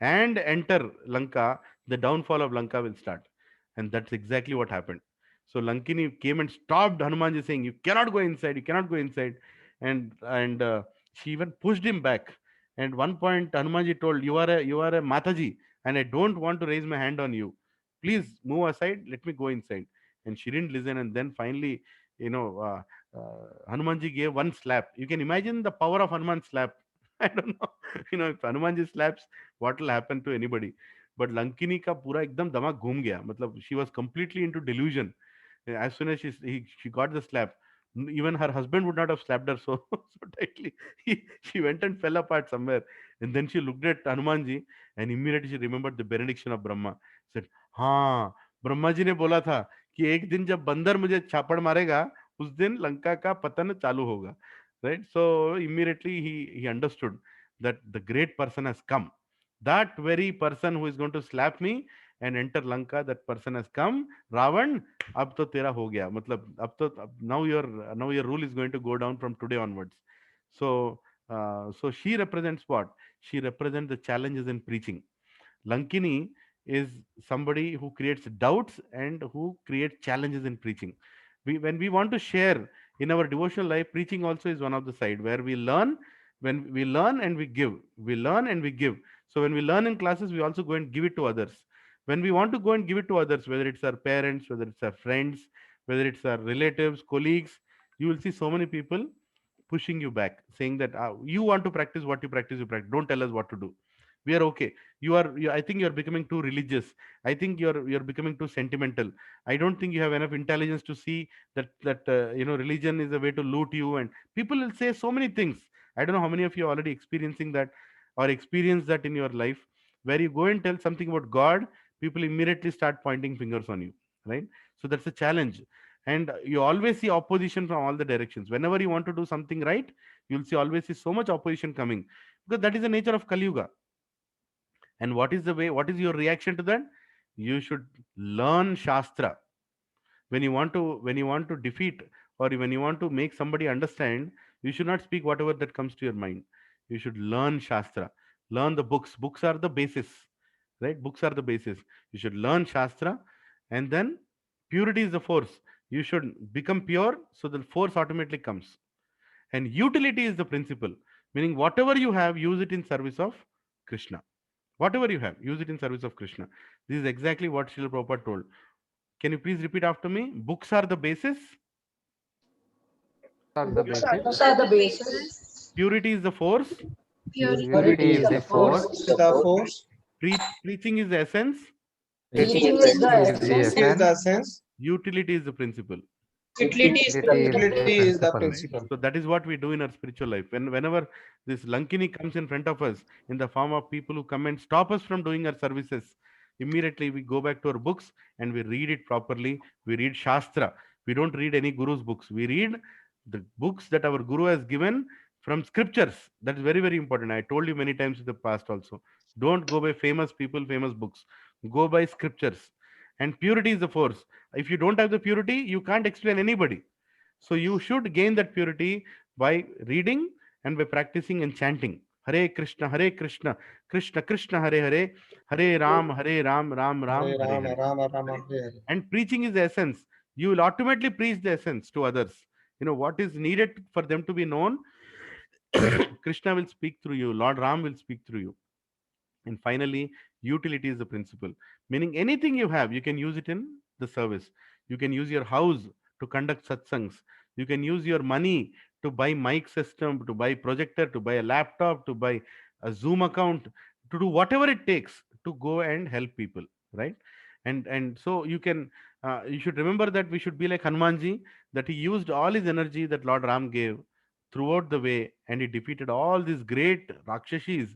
S1: and enter Lanka, the downfall of Lanka will start. And that's exactly what happened. So Lankini came and stopped Hanumanji, saying, you cannot go inside, you cannot go inside. And she even pushed him back. And one point Hanumanji told, you are a Mataji, and I don't want to raise my hand on you. Please move aside, let me go inside. And she didn't listen. And then finally, you know, Hanumanji gave one slap. You can imagine the power of Hanuman's slap. I don't know, if Hanumanji slaps, what will happen to anybody? But Lankini ka pura ekdam damag ghum gaya. Matlab, she was completely into delusion. As soon as she got the slap, even her husband would not have slapped her so, so tightly. She went and fell apart somewhere. And then she looked at Hanumanji, and immediately she remembered the benediction of Brahma. Said, हाँ, ब्रह्मा जी ने बोला था कि एक दिन जब बंदर मुझे छापड़ मारेगा, उस दिन लंका का पतन चालू होगा. Right? So immediately he understood that the great person has come. That very person who is going to slap me and enter Lanka, that person has come. Ravan, अब तो तेरा हो गया. मतलब अब तो now your rule is going to go down from today onwards. So so she represents what? She represents the challenges in preaching. Lankini is somebody who creates doubts and who creates challenges in preaching. When we want to share in our devotional life, preaching also is one of the side where we learn. When we learn and we give, we learn and we give. So when we learn in classes, we also go and give it to others. When we want to go and give it to others, whether it's our parents, whether it's our friends, whether it's our relatives, colleagues, you will see so many people pushing you back, saying that you want to practice what you practice, don't tell us what to do. We are okay. I think you're becoming too religious. I think you're becoming too sentimental. I don't think you have enough intelligence to see that religion is a way to loot you. And people will say so many things. I don't know how many of you are already experiencing that or experienced that in your life, where you go and tell something about God, people immediately start pointing fingers on you, right? So that's a challenge. And you always see opposition from all the directions. Whenever you want to do something right, you'll see always see so much opposition coming, because that is the nature of Kali Yuga. And what is your reaction to that? You should learn Shastra. When you want to defeat, or when you want to make somebody understand, you should not speak whatever that comes to your mind. You should learn Shastra. Learn the books. Books are the basis, right? Books are the basis. You should learn Shastra, and then purity is the force. You should become pure, so the force automatically comes. And utility is the principle, meaning whatever you have, use it in service of Krishna. Whatever you have, use it in service of Krishna. This is exactly what Srila Prabhupada told. Can you please repeat after me? Books are the basis.
S3: Books are the basis.
S1: Purity is the force.
S3: Purity is the force.
S1: Preaching is the essence.
S3: Preaching is the essence.
S1: Utility is the principle.
S3: Utility is the principle.
S1: So that is what we do in our spiritual life. Whenever this Lankini comes in front of us in the form of people who come and stop us from doing our services, immediately we go back to our books and we read it properly. We read Shastra. We don't read any guru's books. We read the books that our guru has given from scriptures. That is very, very important. I told you many times in the past also. Don't go by famous people, famous books. Go by scriptures. And purity is the force. If you don't have the purity, you can't explain anybody. So you should gain that purity by reading and by practicing and chanting. Hare Krishna, Krishna Krishna, Hare Hare, Hare Ram, Ram Ram,
S3: Hare
S1: Hare
S3: Rama,
S1: Hare.
S3: Rama Rama, Hare Hare.
S1: And preaching is the essence. You will automatically preach the essence to others. What is needed for them to be known. Krishna will speak through you. Lord Ram will speak through you. And finally, utility is the principle, meaning anything you have, you can use it in the service. You can use your house to conduct satsangs. You can use your money to buy mic system, to buy projector, to buy a laptop, to buy a Zoom account, to do whatever it takes to go and help people, right? And so you should remember that we should be like Hanumanji, that he used all his energy that Lord Ram gave throughout the way, and he defeated all these great Rakshashis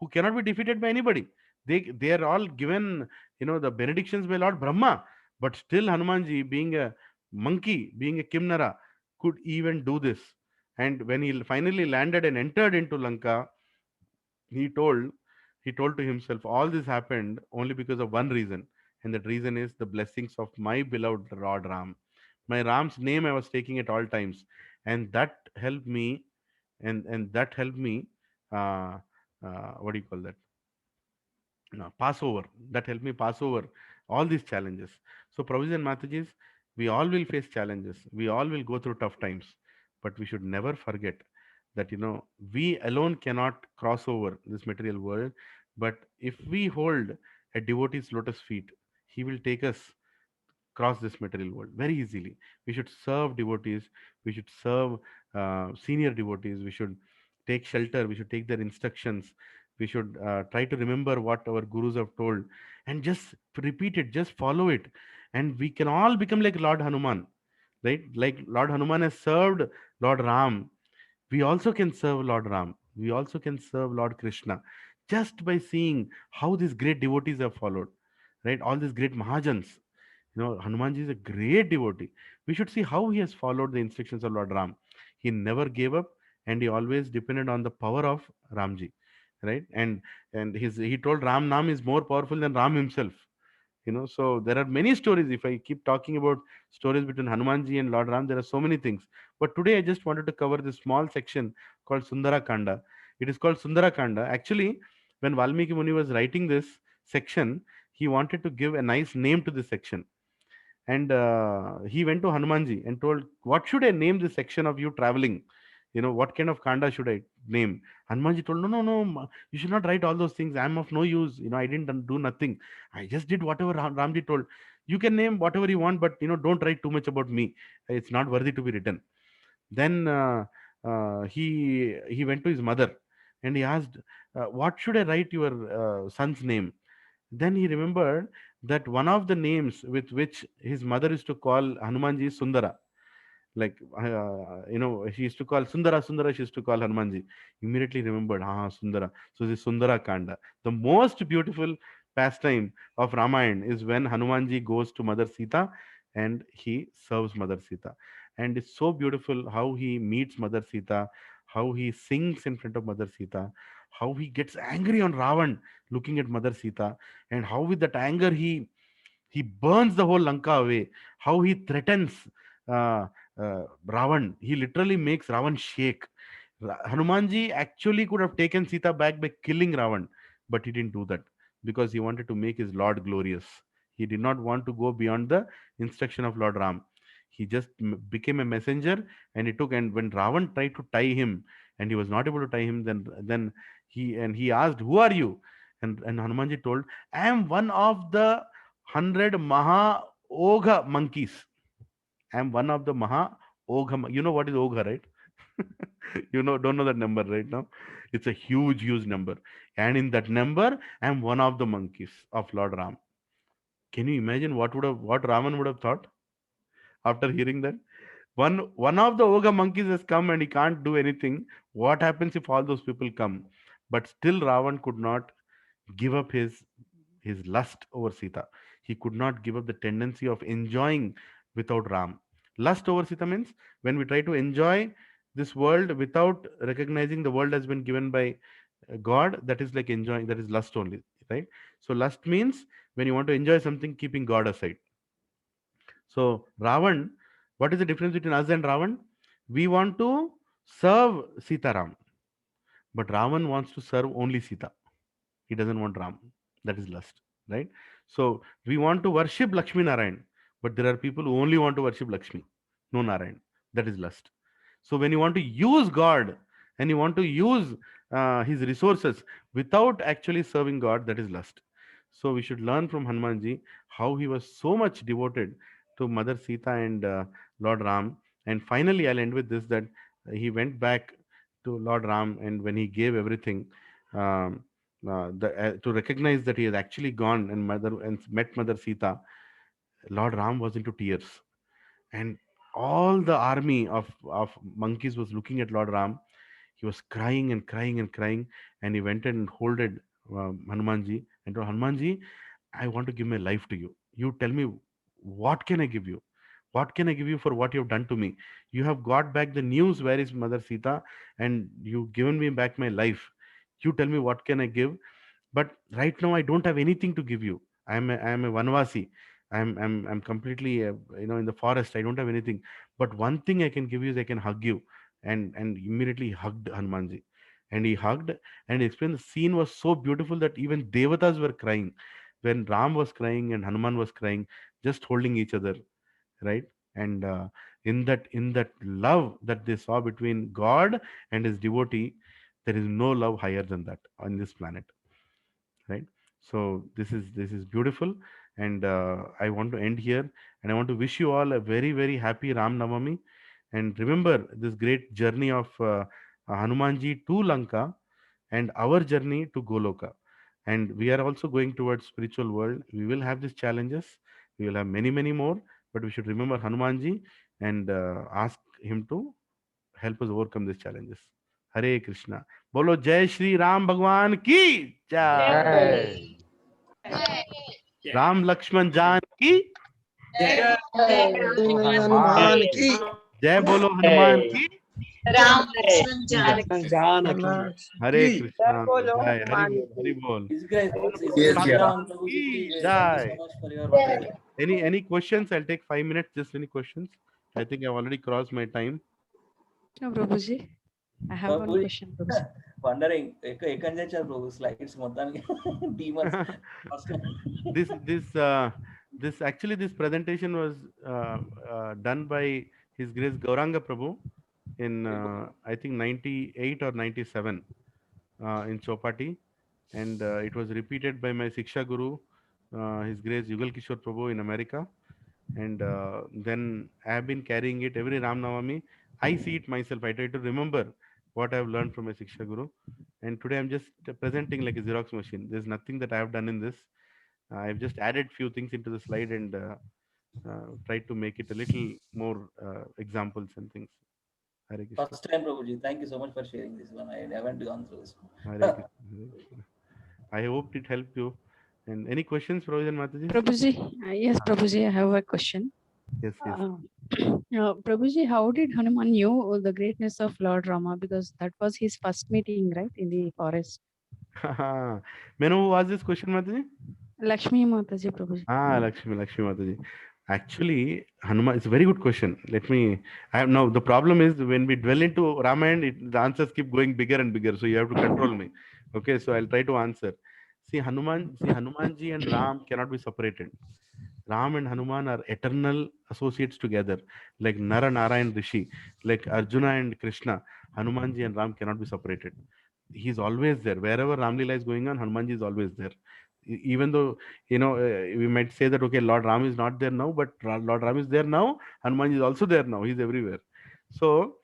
S1: who cannot be defeated by anybody. They are all given, the benedictions by Lord Brahma, but still Hanumanji, being a monkey, being a Kimnara, could even do this. And when he finally landed and entered into Lanka, he told he told to himself, all this happened only because of one reason, and that reason is the blessings of my beloved Lord Ram. My Ram's name I was taking at all times, and that helped me, and that helped me. Uh, what do you call that? No, pass over. That helped me pass over all these challenges. So, Prabhuji and Matajis, we all will face challenges. We all will go through tough times, but we should never forget that we alone cannot cross over this material world. But if we hold a devotee's lotus feet, he will take us cross this material world very easily. We should serve devotees. We should serve senior devotees. We should take shelter. We should take their instructions. We should try to remember what our gurus have told and just repeat it, just follow it. And we can all become like Lord Hanuman, right? Like Lord Hanuman has served Lord Ram. We also can serve Lord Ram. We also can serve Lord Krishna just by seeing how these great devotees have followed, right? All these great Mahajans. Hanumanji is a great devotee. We should see how he has followed the instructions of Lord Ram. He never gave up, and he always depended on the power of Ramji, right? And he told Ram Nam is more powerful than Ram himself. So there are many stories. If I keep talking about stories between Hanumanji and Lord Ram, there are so many things. But today I just wanted to cover this small section called Sundara Kanda. It is called Sundara Kanda. Actually, when Valmiki Muni was writing this section, he wanted to give a nice name to this section. And he went to Hanumanji and told, what should I name this section of you traveling? What kind of kanda should I name? Hanumanji told, no, you should not write all those things. I'm of no use. I didn't do nothing. I just did whatever Ramji told. You can name whatever you want, but don't write too much about me. It's not worthy to be written. Then he went to his mother and he asked, what should I write your son's name? Then he remembered that one of the names with which his mother used to call Hanumanji is Sundara. Like, she used to call Sundara, she used to call Hanumanji. Immediately remembered, Sundara. So this Sundara Kanda. The most beautiful pastime of Ramayana is when Hanumanji goes to Mother Sita and he serves Mother Sita. And it's so beautiful how he meets Mother Sita, how he sings in front of Mother Sita, how he gets angry on Ravan looking at Mother Sita, and how with that anger he burns the whole Lanka away. How he threatens uh, Ravan. He literally makes Ravan shake. Hanumanji actually could have taken Sita back by killing Ravan, but he didn't do that because he wanted to make his Lord glorious. He did not want to go beyond the instruction of Lord Ram. He just became a messenger, and he took. And when Ravan tried to tie him, and he was not able to tie him, then he asked, "Who are you?" And Hanumanji told, "I am one of the 100 Maha Ogha monkeys. I am one of the Maha Ogha. You know what is Ogha, right? Don't know that number right now. It's a huge number. And in that number, I am one of the monkeys of Lord Ram." Can you imagine what Raman would have thought after hearing that? One of the ogre monkeys has come and he can't do anything. What happens if all those people come? But still Ravan could not give up his lust over Sita. He could not give up the tendency of enjoying without Ram. Lust over Sita means when we try to enjoy this world without recognizing the world has been given by God, that is like enjoying, that is lust only, right? So lust means when you want to enjoy something, keeping God aside. So Ravan, what is the difference between us and Ravan? We want to serve Sita Ram, but Ravan wants to serve only Sita. He doesn't want Ram. That is lust, right? So we want to worship Lakshmi Narayan, but there are people who only want to worship Lakshmi, no Narayan. That is lust. So when you want to use God and you want to use his resources without actually serving God, that is lust. So we should learn from Hanumanji how he was so much devoted to Mother Sita and Lord Ram. And finally, I'll end with this, that he went back to Lord Ram, and when he gave everything, um, to recognize that he has actually gone and met Mother Sita, Lord Ram was into tears, and all the army of monkeys was looking at Lord Ram. He was crying and crying and crying, and he went and holded Hanumanji and told, Hanumanji, I want to give my life to you. You tell me, what can I give you? What can I give you for what you have done to me? You have got back the news, where is Mother Sita, and you've given me back my life. You tell me, what can I give? But right now I don't have anything to give you. I am a vanvasi. I'm completely in the forest. I don't have anything, but one thing I can give you is I can hug you. And immediately he hugged Hanumanji, and he hugged, and he explained the scene was so beautiful that even devatas were crying when Ram was crying and Hanuman was crying, just holding each other, right? And in that love that they saw between God and his devotee, there is no love higher than that on this planet, right? So this is beautiful, and I want to end here, and I want to wish you all a very, very happy Ram Navami. And remember this great journey of Hanumanji to Lanka, and our journey to Goloka. And we are also going towards spiritual world. We will have these challenges, we will have many, many more, but we should remember Hanumanji and ask him to help us overcome these challenges. Hare Krishna. Bolo Jai Shri Ram Bhagwan ki jai.
S3: Jai.
S1: Ram Lakshman जान की
S3: Jai
S1: जय
S3: Hanuman ki.
S1: जय बोलो हनुमान की
S12: Ram Lakshman
S1: जय।
S12: Janaki.
S1: हरे कृष्णा जय हरि बोल की जय। Any questions? I'll take 5 minutes. Just any questions? I think I've already crossed my time.
S14: No, Prabhuji. I have one question, Prabhuji.
S15: Wondering, ఎక్కడి నుంచి వచ్చారు ప్రభు స్లైడ్స్ మొత్తానికి demons.
S1: This actually, this presentation was done by His Grace Gauranga Prabhu in I think 98 or 97 in Chopati, and it was repeated by my Siksha Guru, His Grace Yugal Kishore Prabhu in America, and then I have been carrying it every Ram Navami. I see it myself. I try to remember what I have learned from my Siksha Guru, and today I'm just presenting like a Xerox machine. There's nothing that I have done in this. I've just added few things into the slide and tried to make it a little more examples and things. Hare Krishna.
S15: First time Prabhuji, thank you so much for sharing this one. I haven't gone through this one.
S1: Hare Krishna. Hare Krishna. I hoped it helped you. And any questions, Prabhuji and Mataji?
S14: Prabhuji, yes, Prabhuji, I have a question.
S1: Yes, yes.
S14: Prabhuji, how did Hanuman knew the greatness of Lord Rama? Because that was his first meeting, right, in the forest.
S1: May I know who asked this question, Mataji?
S14: Lakshmi Mataji, Prabhuji.
S1: Lakshmi Mataji. Actually, Hanuman, it's a very good question. Now the problem is when we dwell into Ramayana, the answers keep going bigger and bigger. So you have to control me. Okay, so I'll try to answer. See, Hanumanji and Ram cannot be separated. Ram and Hanuman are eternal associates together, like Nara Narayan Rishi, like Arjuna and Krishna. Hanumanji and Ram cannot be separated. He's always there. Wherever Ramlila is going on, Hanumanji is always there. Even though, we might say that, okay, Lord Ram is not there now, but Lord Ram is there now. Hanumanji is also there now. He's everywhere. So,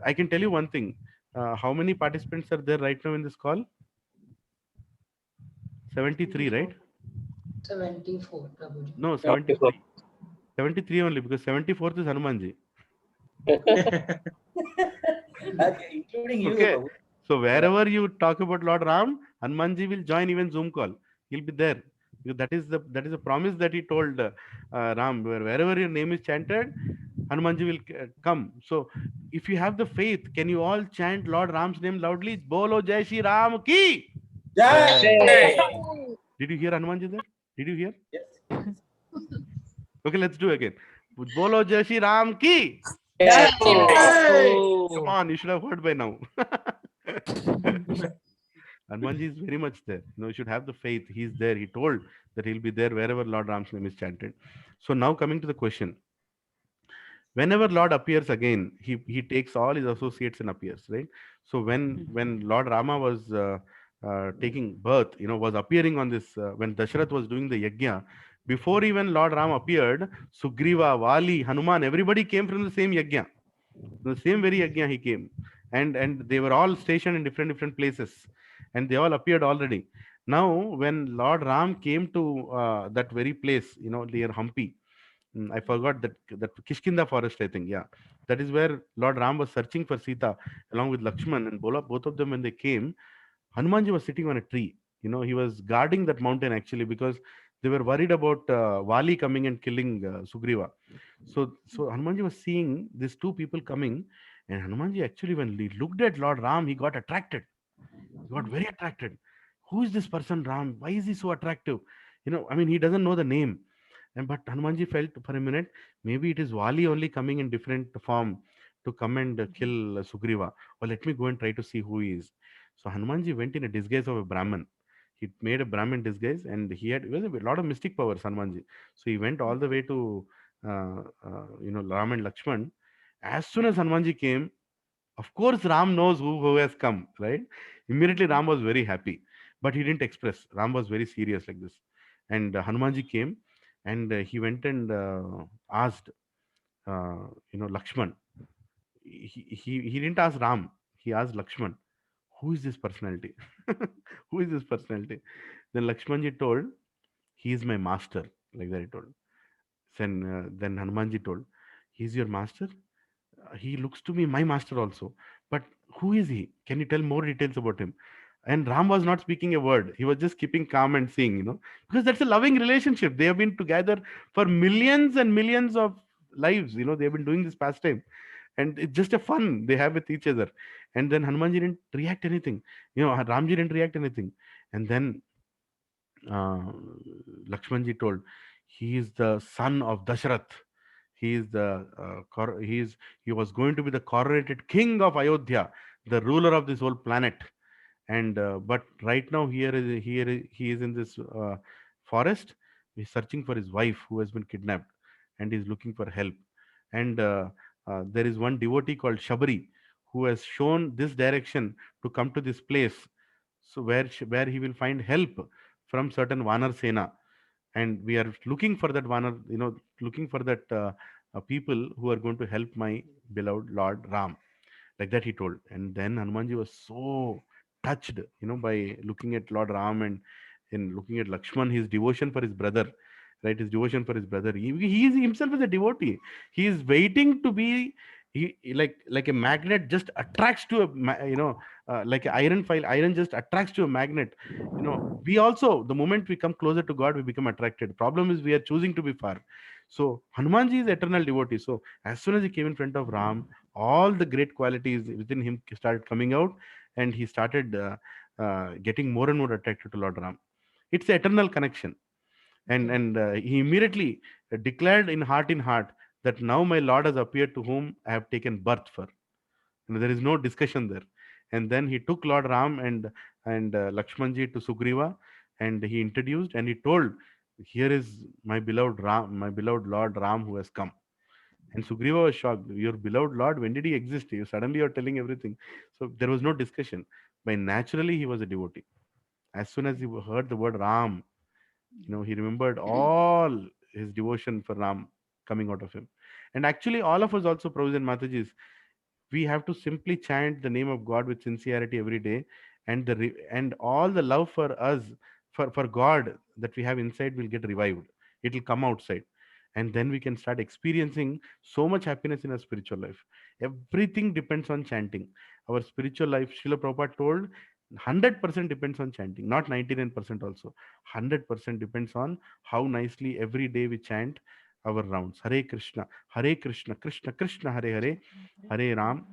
S1: I can tell you one thing. How many participants are there right now in this call? 73, right?
S8: 74, Prabhuji.
S1: No, 73. 73 only, because 74th is Hanumanji.
S15: Okay, including you.
S1: Okay.
S15: Prabhu.
S1: So wherever you talk about Lord Ram, Hanumanji will join even Zoom call. He'll be there. Because that is a promise that he told Ram. Wherever your name is chanted, Hanumanji will come. So if you have the faith, can you all chant Lord Ram's name loudly? Bolo Jai Shri Ram ki. Did you hear Hanumanji there? Did you hear? Okay, let's do again. Bolo Jai Shri Ram ki. Come on, you should have heard by now. Hanumanji is very much there. You should have the faith. He's there. He told that he'll be there wherever Lord Ram's name is chanted. So now coming to the question. Whenever Lord appears again, he takes all his associates and appears, right? So when Lord Rama was taking birth, was appearing on this, when Dasharath was doing the yajna, before even Lord Ram appeared, Sugriva, Vali, Hanuman, everybody came from the same yajna. The same very yajna he came. And they were all stationed in different places. And they all appeared already. Now, when Lord Ram came to that very place, near Hampi, I forgot that Kishkinda forest, I think. Yeah, that is where Lord Ram was searching for Sita along with Lakshman and Bola. Both of them, when they came, Hanumanji was sitting on a tree. He was guarding that mountain actually because they were worried about Vali coming and killing Sugriva. So Hanumanji was seeing these two people coming, and Hanumanji actually, when he looked at Lord Ram, he got attracted. He got very attracted. Who is this person, Ram? Why is he so attractive? He doesn't know the name. But Hanumanji felt for a minute, maybe it is Vali only coming in different form to come and kill Sugriva. Well, let me go and try to see who he is. So Hanumanji went in a disguise of a Brahmin. He made a Brahmin disguise, and it was a lot of mystic powers, Hanumanji. So he went all the way to, Ram and Lakshman. As soon as Hanumanji came, of course, Ram knows who has come, right? Immediately, Ram was very happy, but he didn't express. Ram was very serious like this. And Hanumanji came, and he went and asked, Lakshman. He didn't ask Ram. He asked Lakshman, who is this personality? Who is this personality? Then Lakshmanji told, he is my master. Like that he told. Then Hanumanji told, he is your master? He looks to me my master also, but who is he? Can you tell more details about him? And Ram was not speaking a word. He was just keeping calm and seeing, because that's a loving relationship. They have been together for millions and millions of lives. They have been doing this pastime, and it's just a fun they have with each other. And then Hanumanji didn't react anything. Ramji didn't react anything. And then uh, Lakshmanji told, he is the son of Dasharath. He is he was going to be the coronated king of Ayodhya, the ruler of this whole planet. And but right now he is in this forest. He's searching for his wife who has been kidnapped, and he's looking for help. And there is one devotee called Shabari who has shown this direction to come to this place, so where he will find help from certain Vanar Sena. And we are looking for that Vanar, looking for that people who are going to help my beloved Lord Ram. Like that he told. And then Hanumanji was so touched, by looking at Lord Ram and in looking at Lakshman, his devotion for his brother, right? His devotion for his brother. He is himself is a devotee. He is waiting to be, like a magnet just attracts to like an iron file. Iron just attracts to a magnet. We also, the moment we come closer to God, we become attracted. Problem is we are choosing to be far. So Hanumanji is eternal devotee. So as soon as he came in front of Ram, all the great qualities within him started coming out, and he started getting more and more attracted to Lord Ram. It's the eternal connection. And he immediately declared in heart that now my Lord has appeared to whom I have taken birth for. There is no discussion there. And then he took Lord Ram and Lakshmanji to Sugriva, and he introduced and he told, here is my beloved Ram, my beloved Lord Ram who has come. And Sugriva was shocked. Your beloved Lord, when did he exist? You suddenly are telling everything. So there was no discussion. By naturally, he was a devotee. As soon as he heard the word Ram, he remembered all his devotion for Ram coming out of him. And actually, all of us also, Prabhus and Matajis, we have to simply chant the name of God with sincerity every day, and and all the love for us, for God that we have inside will get revived. It will come outside, and then we can start experiencing so much happiness in our spiritual life. Everything depends on chanting. Our spiritual life, Srila Prabhupada told, 100% depends on chanting, not 99% also. 100% depends on how nicely every day we chant our rounds. Hare Krishna, Krishna Krishna, Hare Hare, Hare Ram,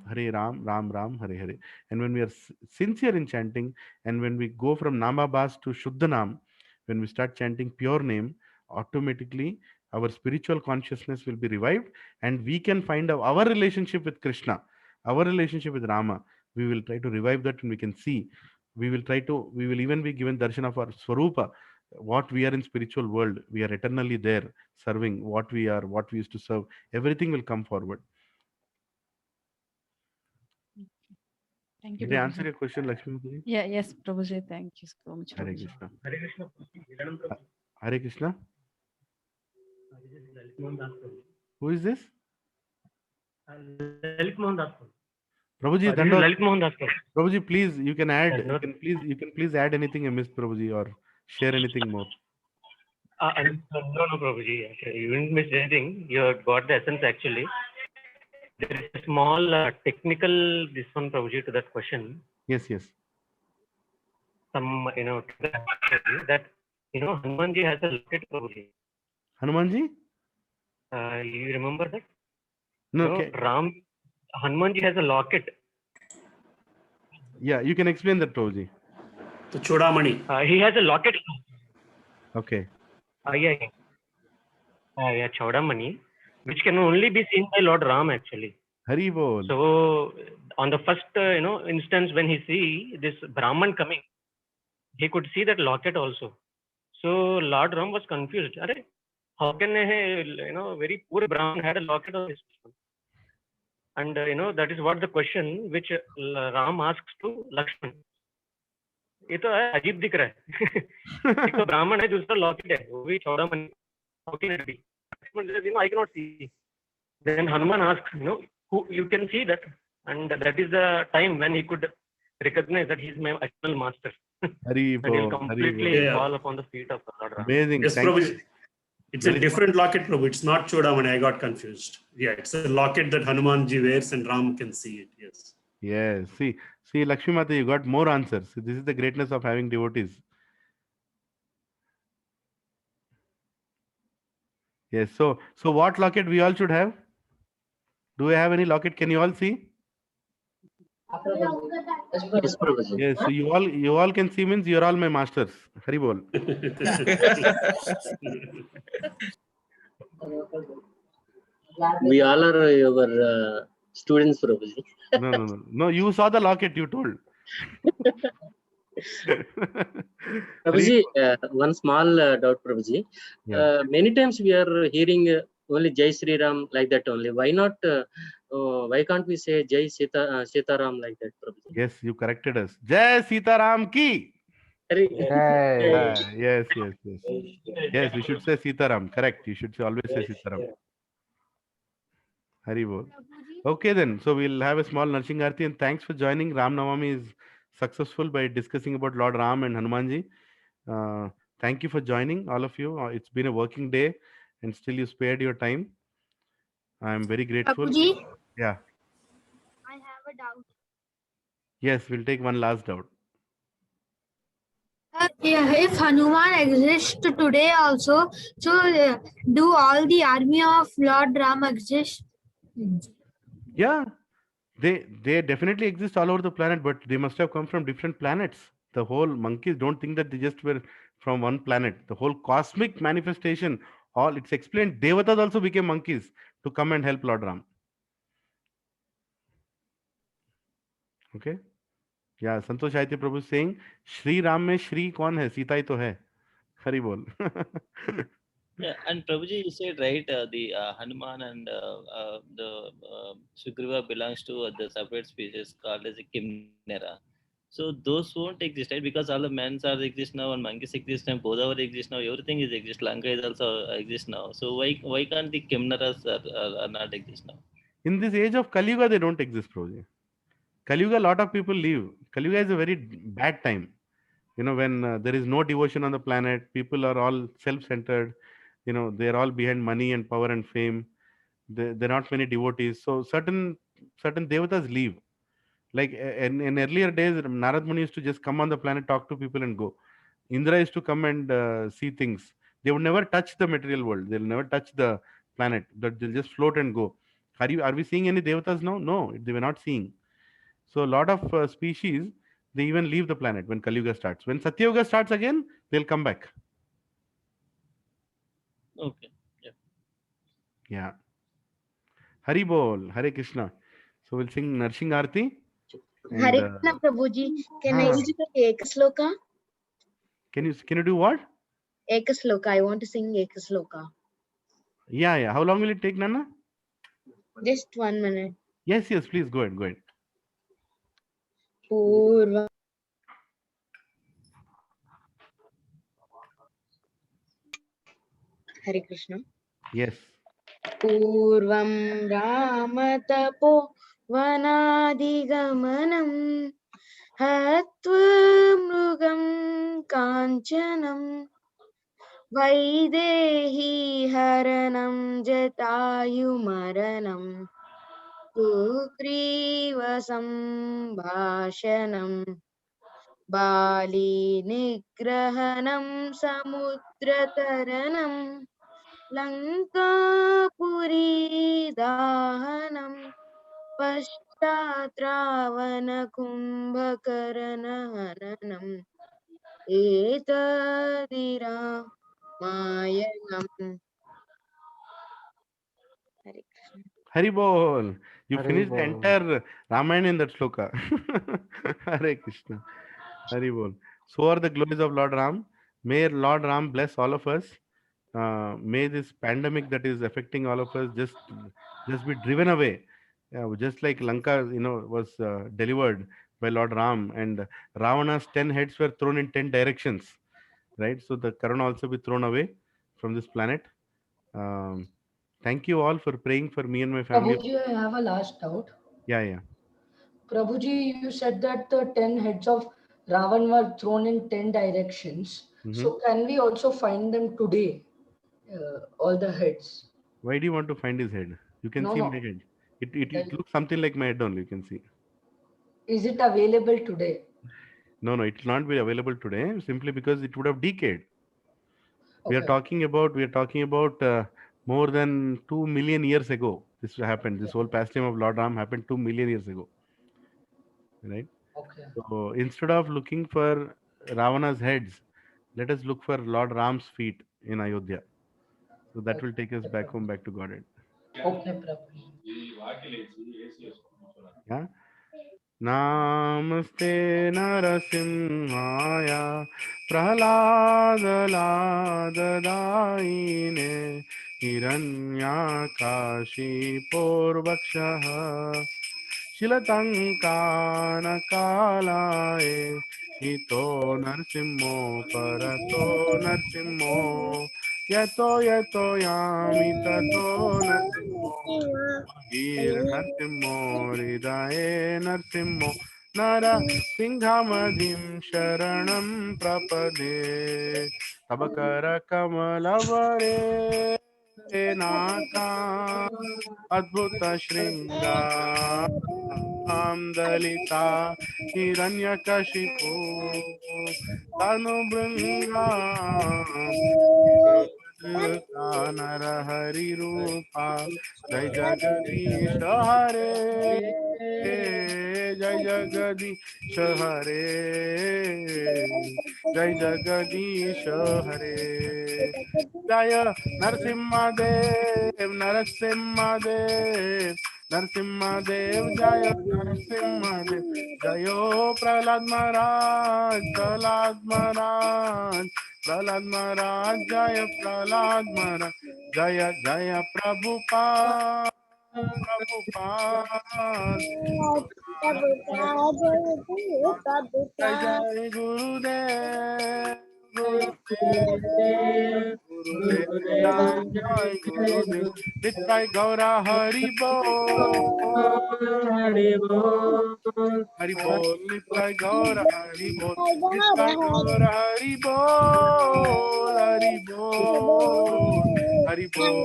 S1: Ram Ram, Hare Hare. And when we are sincere in chanting, and when we go from Namabhas to Shuddhanam, when we start chanting pure name, automatically our spiritual consciousness will be revived, and we can find our relationship with Krishna, our relationship with Rama. We will try to revive that, and we can see. We will even be given darshan of our Swarupa, what we are in spiritual world. We are eternally there, serving what we are, what we used to serve. Everything will come forward.
S14: Thank you,
S1: Did I
S14: Prabhuji.
S1: answer your question, Lakshmi?
S14: Yeah, yes, Prabhuji. Thank you so much.
S1: Hare
S14: Prabhuji.
S1: Krishna.
S7: Hare Krishna.
S1: Hare Krishna. Who is this?
S7: Lalit Mohan Das.
S1: Prabhuji,
S7: This is Lalit Mohan Das.
S1: Prabhuji, please, you can add.
S7: Yes,
S1: You can please add anything I missed, Prabhuji, or share anything more.
S7: No, Prabhuji. Actually, you didn't miss anything. You have got the essence actually. There is a small technical this one, Prabhuji, to that question.
S1: Yes.
S7: Some, that, Hanumanji has a locket, Prabhuji.
S1: Hanumanji?
S7: You remember that?
S1: No,
S7: Hanumanji has a locket.
S1: Yeah, you can explain that, Prabhuji.
S7: The Chodamani. He has a locket.
S1: Okay.
S7: Yeah, Chodamani, which can only be seen by Lord Ram actually.
S1: Hari Bol.
S7: So on the first, instance when he see this Brahman coming, he could see that locket also. So Lord Ram was confused. How can a very poor Brahman had a locket of this? And that is what the question which Ram asks to Lakshman. ये तो है अजीब दिख रहा है एक तो ब्राह्मण है दूसरा लॉकेट है वो भी चौड़ामणि how can it be? I cannot see. Then Hanuman asks, who you can see that, and that is the time when he could recognize that he is my actual master. And he'll completely fall upon the feet of the Lord Ram.
S1: Amazing.
S7: Yes,
S1: Prabhu.
S7: It's a different locket, Prabhu. It's not Chodamani. I got confused. Yeah, it's a locket that Hanumanji wears and Ram can see it. Yes.
S1: Yes. See, Lakshmi Mata, you got more answers. This is the greatness of having devotees. Yes. So what locket we all should have? Do we have any locket? Can you all see?
S16: Yes, Prabhuji.
S1: Yes. So you all can see means you're all my masters. Hari bol.
S16: We all are your students, Prabhuji.
S1: No. You saw the locket. You told.
S16: Prabhuji, one small doubt, Prabhuji. Many times we are hearing only Jai Sri Ram like that only. Why not? Why can't we say Jai Sita Ram like that, Prabhuji?
S1: Yes, you corrected us. Jai Sita Ram ki. Yes. Yes, we should say Sita Ram. Correct. You should always say Sita Ram. Hari bol. Okay then. So we'll have a small Narsinga Arti, and thanks for joining. Ramanavami is successful by discussing about Lord Ram and Hanumanji. Thank you for joining, all of you. It's been a working day, and still you spared your time. I am very grateful.
S13: Prabhuji?
S1: Yeah.
S13: I have a doubt.
S1: Yes, we'll take one last doubt.
S13: If Hanuman exists today also, so do all the army of Lord Ram exist?
S1: Yeah, they definitely exist all over the planet, but they must have come from different planets. The whole monkeys, don't think that they just were from one planet. The whole cosmic manifestation, it's explained. Devatas also became monkeys to come and help Lord Ram. Okay. Yeah, Santosh Aitya Prabhu is saying, Shri Ram mein Shri kaun hai? Sita hi to hai. Hari bol.
S15: Yeah, and Prabhuji, you said right, the Hanuman and the Sugriva belongs to the separate species called as a Kimnera. So those won't exist, right? Because all the men are exist now and monkeys exist and Godavari exist now. Everything is exist. Lanka is also exist now. So why can't the Kimneras are not exist now?
S1: In this age of Kali Yuga, they don't exist, Prabhuji. Kali Yuga, a lot of people leave. Kali Yuga is a very bad time. When there is no devotion on the planet, people are all self-centered. They're all behind money and power and fame. There are not many devotees. So certain devatas leave. Like in earlier days, Narad Muni used to just come on the planet, talk to people and go. Indra used to come and see things. They would never touch the material world. They'll never touch the planet, that they'll just float and go. Are we seeing any devatas now? No, they were not seeing. So a lot of species, they even leave the planet when Kali Yuga starts. When Satya Yuga starts again, they'll come back.
S15: Okay. Yeah.
S1: Yeah. Hari Bol, Hare Krishna. So we'll sing Narshing Arti.
S17: Hare Krishna Prabhuji, can I sing Ekasloka?
S1: Can you do what?
S17: Ekasloka, I want to sing Ekasloka.
S1: Yeah. How long will it take, Nana?
S17: Just 1 minute.
S1: Yes, please go ahead.
S17: Purva. Hare Krishna.
S1: Yes.
S17: Purvam Ramatapo Vanadigamanam Hatva Mrugam Kanchanam Vaidehi Haranam Jatayumaranam Sugriva Sambhashanam Bali Nigrahanam Samudrataranam Lankapuri Dahanam Pashtatravana Kumbhakaranahanam Etadira Mayanam.
S1: Hari Bol. You
S3: Hari
S1: finished the
S3: Bol.
S1: entire Ramayana in that sloka. Hare Krishna. Hari Bol. So are the glories of Lord Ram. May Lord Ram bless all of us. May this pandemic that is affecting all of us just be driven away. Just like Lanka, was delivered by Lord Ram, and Ravana's 10 heads were thrown in 10 directions. Right? So the Corona also be thrown away from this planet. Thank you all for praying for me and my family.
S8: Prabhuji, I have a last doubt.
S1: Yeah.
S8: Prabhuji, you said that the 10 heads of Ravan were thrown in 10 directions. So can we also find them today? All the heads.
S1: Why do you want to find his head? You can see my head. It looks something like my head only. You can see.
S8: Is it available today?
S1: No, it will not be available today simply because it would have decayed. We are talking about more than 2 million years ago. This happened. This whole pastime of Lord Ram happened 2 million years ago. Right?
S8: Okay.
S1: So instead of looking for Ravana's heads, let us look for Lord Ram's feet in Ayodhya. So that will take us back home, back to Godhead.
S8: Okay, Prabhuji.
S1: Yeah. Namaste Narasimhaya Prahaladalaadaine Hiranyakashi Purvakshaha Shilatankanakalaye Hito Narsimho Parato Narsimho Yato Yami Tato Narsimho Gir Narsimho Hridaye Narsimho Nara Singhamadhim Sharanam Prapade Tabakara Kamalavare Naka Adbhuta Shringa Dalita Hiranyakashipu Tanubringa Narahari Rupa Jai Jagadish Hare Jai Jagadish Hare Jai Jagadish Hare Jaya Narasimhadev Narasimhadev Jaya Narasimhadev Jayo Prahlad Maharaj Jaya Prahlad Maharaj Jaya Prabhupada Jai Gurudev Jai Gurudev Nitai Gaura Hari Bol Hari Bol Nitai Gaura Hari Bol Nitai Gaura Hari Bol Hari Bol Hari Bol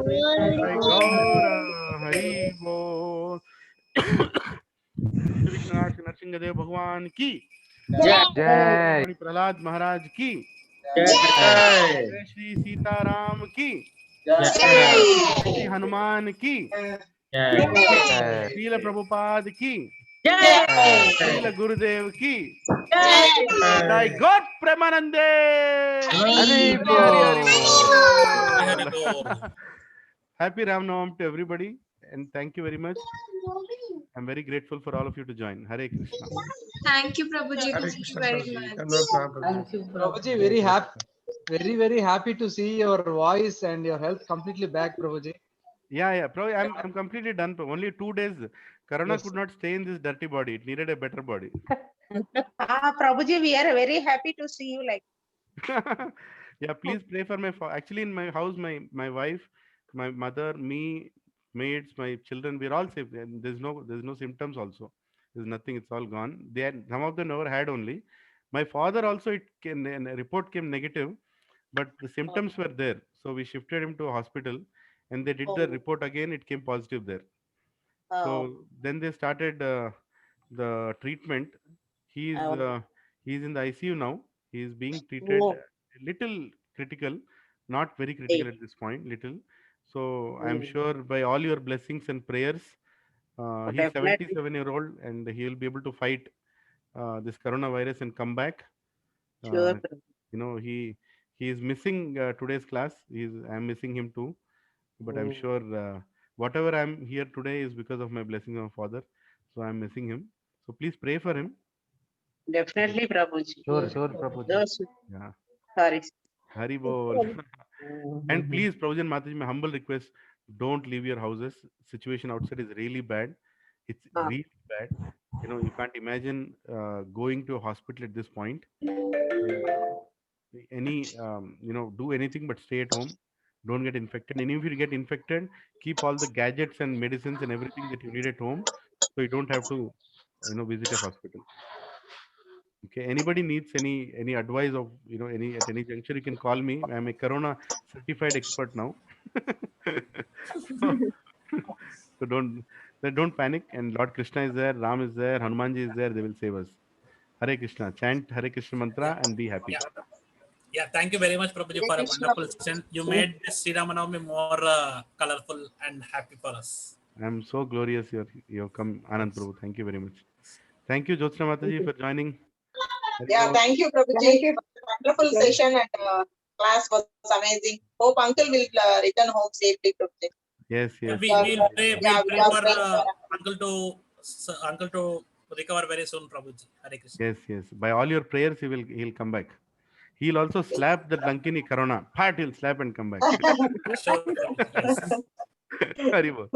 S1: Nitai Gaura Hari Bol Shri Vishwanath Narasimhadeva भगवान की
S3: Jai.
S1: Prahlad महाराज की
S3: Jai.
S1: Shri Sitaram की Shri Hanuman ki.
S3: Jai.
S1: Srila Prabhupada ki.
S3: Jai.
S1: Srila Gurudev ki. Jai God Premanande.
S3: Hari
S1: Hari
S10: Hari
S1: Bol.
S10: Bol.
S1: Happy Ram Navami to everybody, and thank you very much. I'm very grateful for all of you to join. Hare Krishna.
S12: Thank you, Prabhuji.
S18: Hare
S12: Thank you
S18: Krishna,
S12: very
S18: Prabhuji.
S12: much.
S8: Thank you,
S18: Prabhuji, very happy to see your voice and your health completely back, Prabhuji.
S1: Yeah. Probably I'm completely done. Only 2 days. Corona
S18: Yes.
S1: could not stay in this dirty body. It needed a better body.
S19: Prabhuji, we are very happy to see you like.
S1: Yeah, please pray for my actually in my house, my wife, my mother, me, maids, my children, we're all safe. And there's no symptoms also. There's nothing, it's all gone. Some of them never had only. My father also, a report came negative, but the symptoms were there. So we shifted him to a hospital and they did the report again, it came positive there. So then they started the treatment. He's he's in the ICU now. He's being treated a little critical, not very critical at this point, little. So I'm sure by all your blessings and prayers, he's 77-year-old and he will be able to fight this coronavirus and come back. You know, he is missing today's class. I'm missing him too, but I'm sure whatever I'm here today is because of my blessings of my father. So I'm missing him. So please pray for him.
S19: Definitely, Prabhuji.
S3: Sure, Prabhuji.
S1: Yeah.
S19: Sorry.
S1: Hari Bol. And please, Prabhuji and Mataji, my humble request, don't leave your houses. Situation outside is really bad. It's really bad. You know, you can't imagine going to a hospital at this point. Do anything but stay at home. Don't get infected. And if you get infected, keep all the gadgets and medicines and everything that you need at home, so you don't have to, visit a hospital. Okay. Anybody needs any advice of any at any juncture, you can call me. I'm a Corona certified expert now. So don't panic. And Lord Krishna is there, Ram is there, Hanumanji is there. They will save us. Hare Krishna. Chant Hare Krishna mantra and be happy.
S10: Yeah, thank you very much, Prabhuji, for a wonderful session. You made this Shri Ramanavami more colorful and happy for us.
S1: I'm so glorious you've come, Anand Prabhu. Thank you very much. Thank you, Jyotsna Mataji, for joining.
S19: Yeah, thank you, Prabhuji. Wonderful session and class was amazing. Hope Uncle will return home safely, Prabhuji.
S1: Yes.
S10: We'll pray for uncle to recover very soon, Prabhuji. Hare Krishna.
S1: Yes. By all your prayers, he'll come back. He'll also slap the Lankini Corona. He'll slap and come back.
S10: Sure, yes.
S1: Haribol.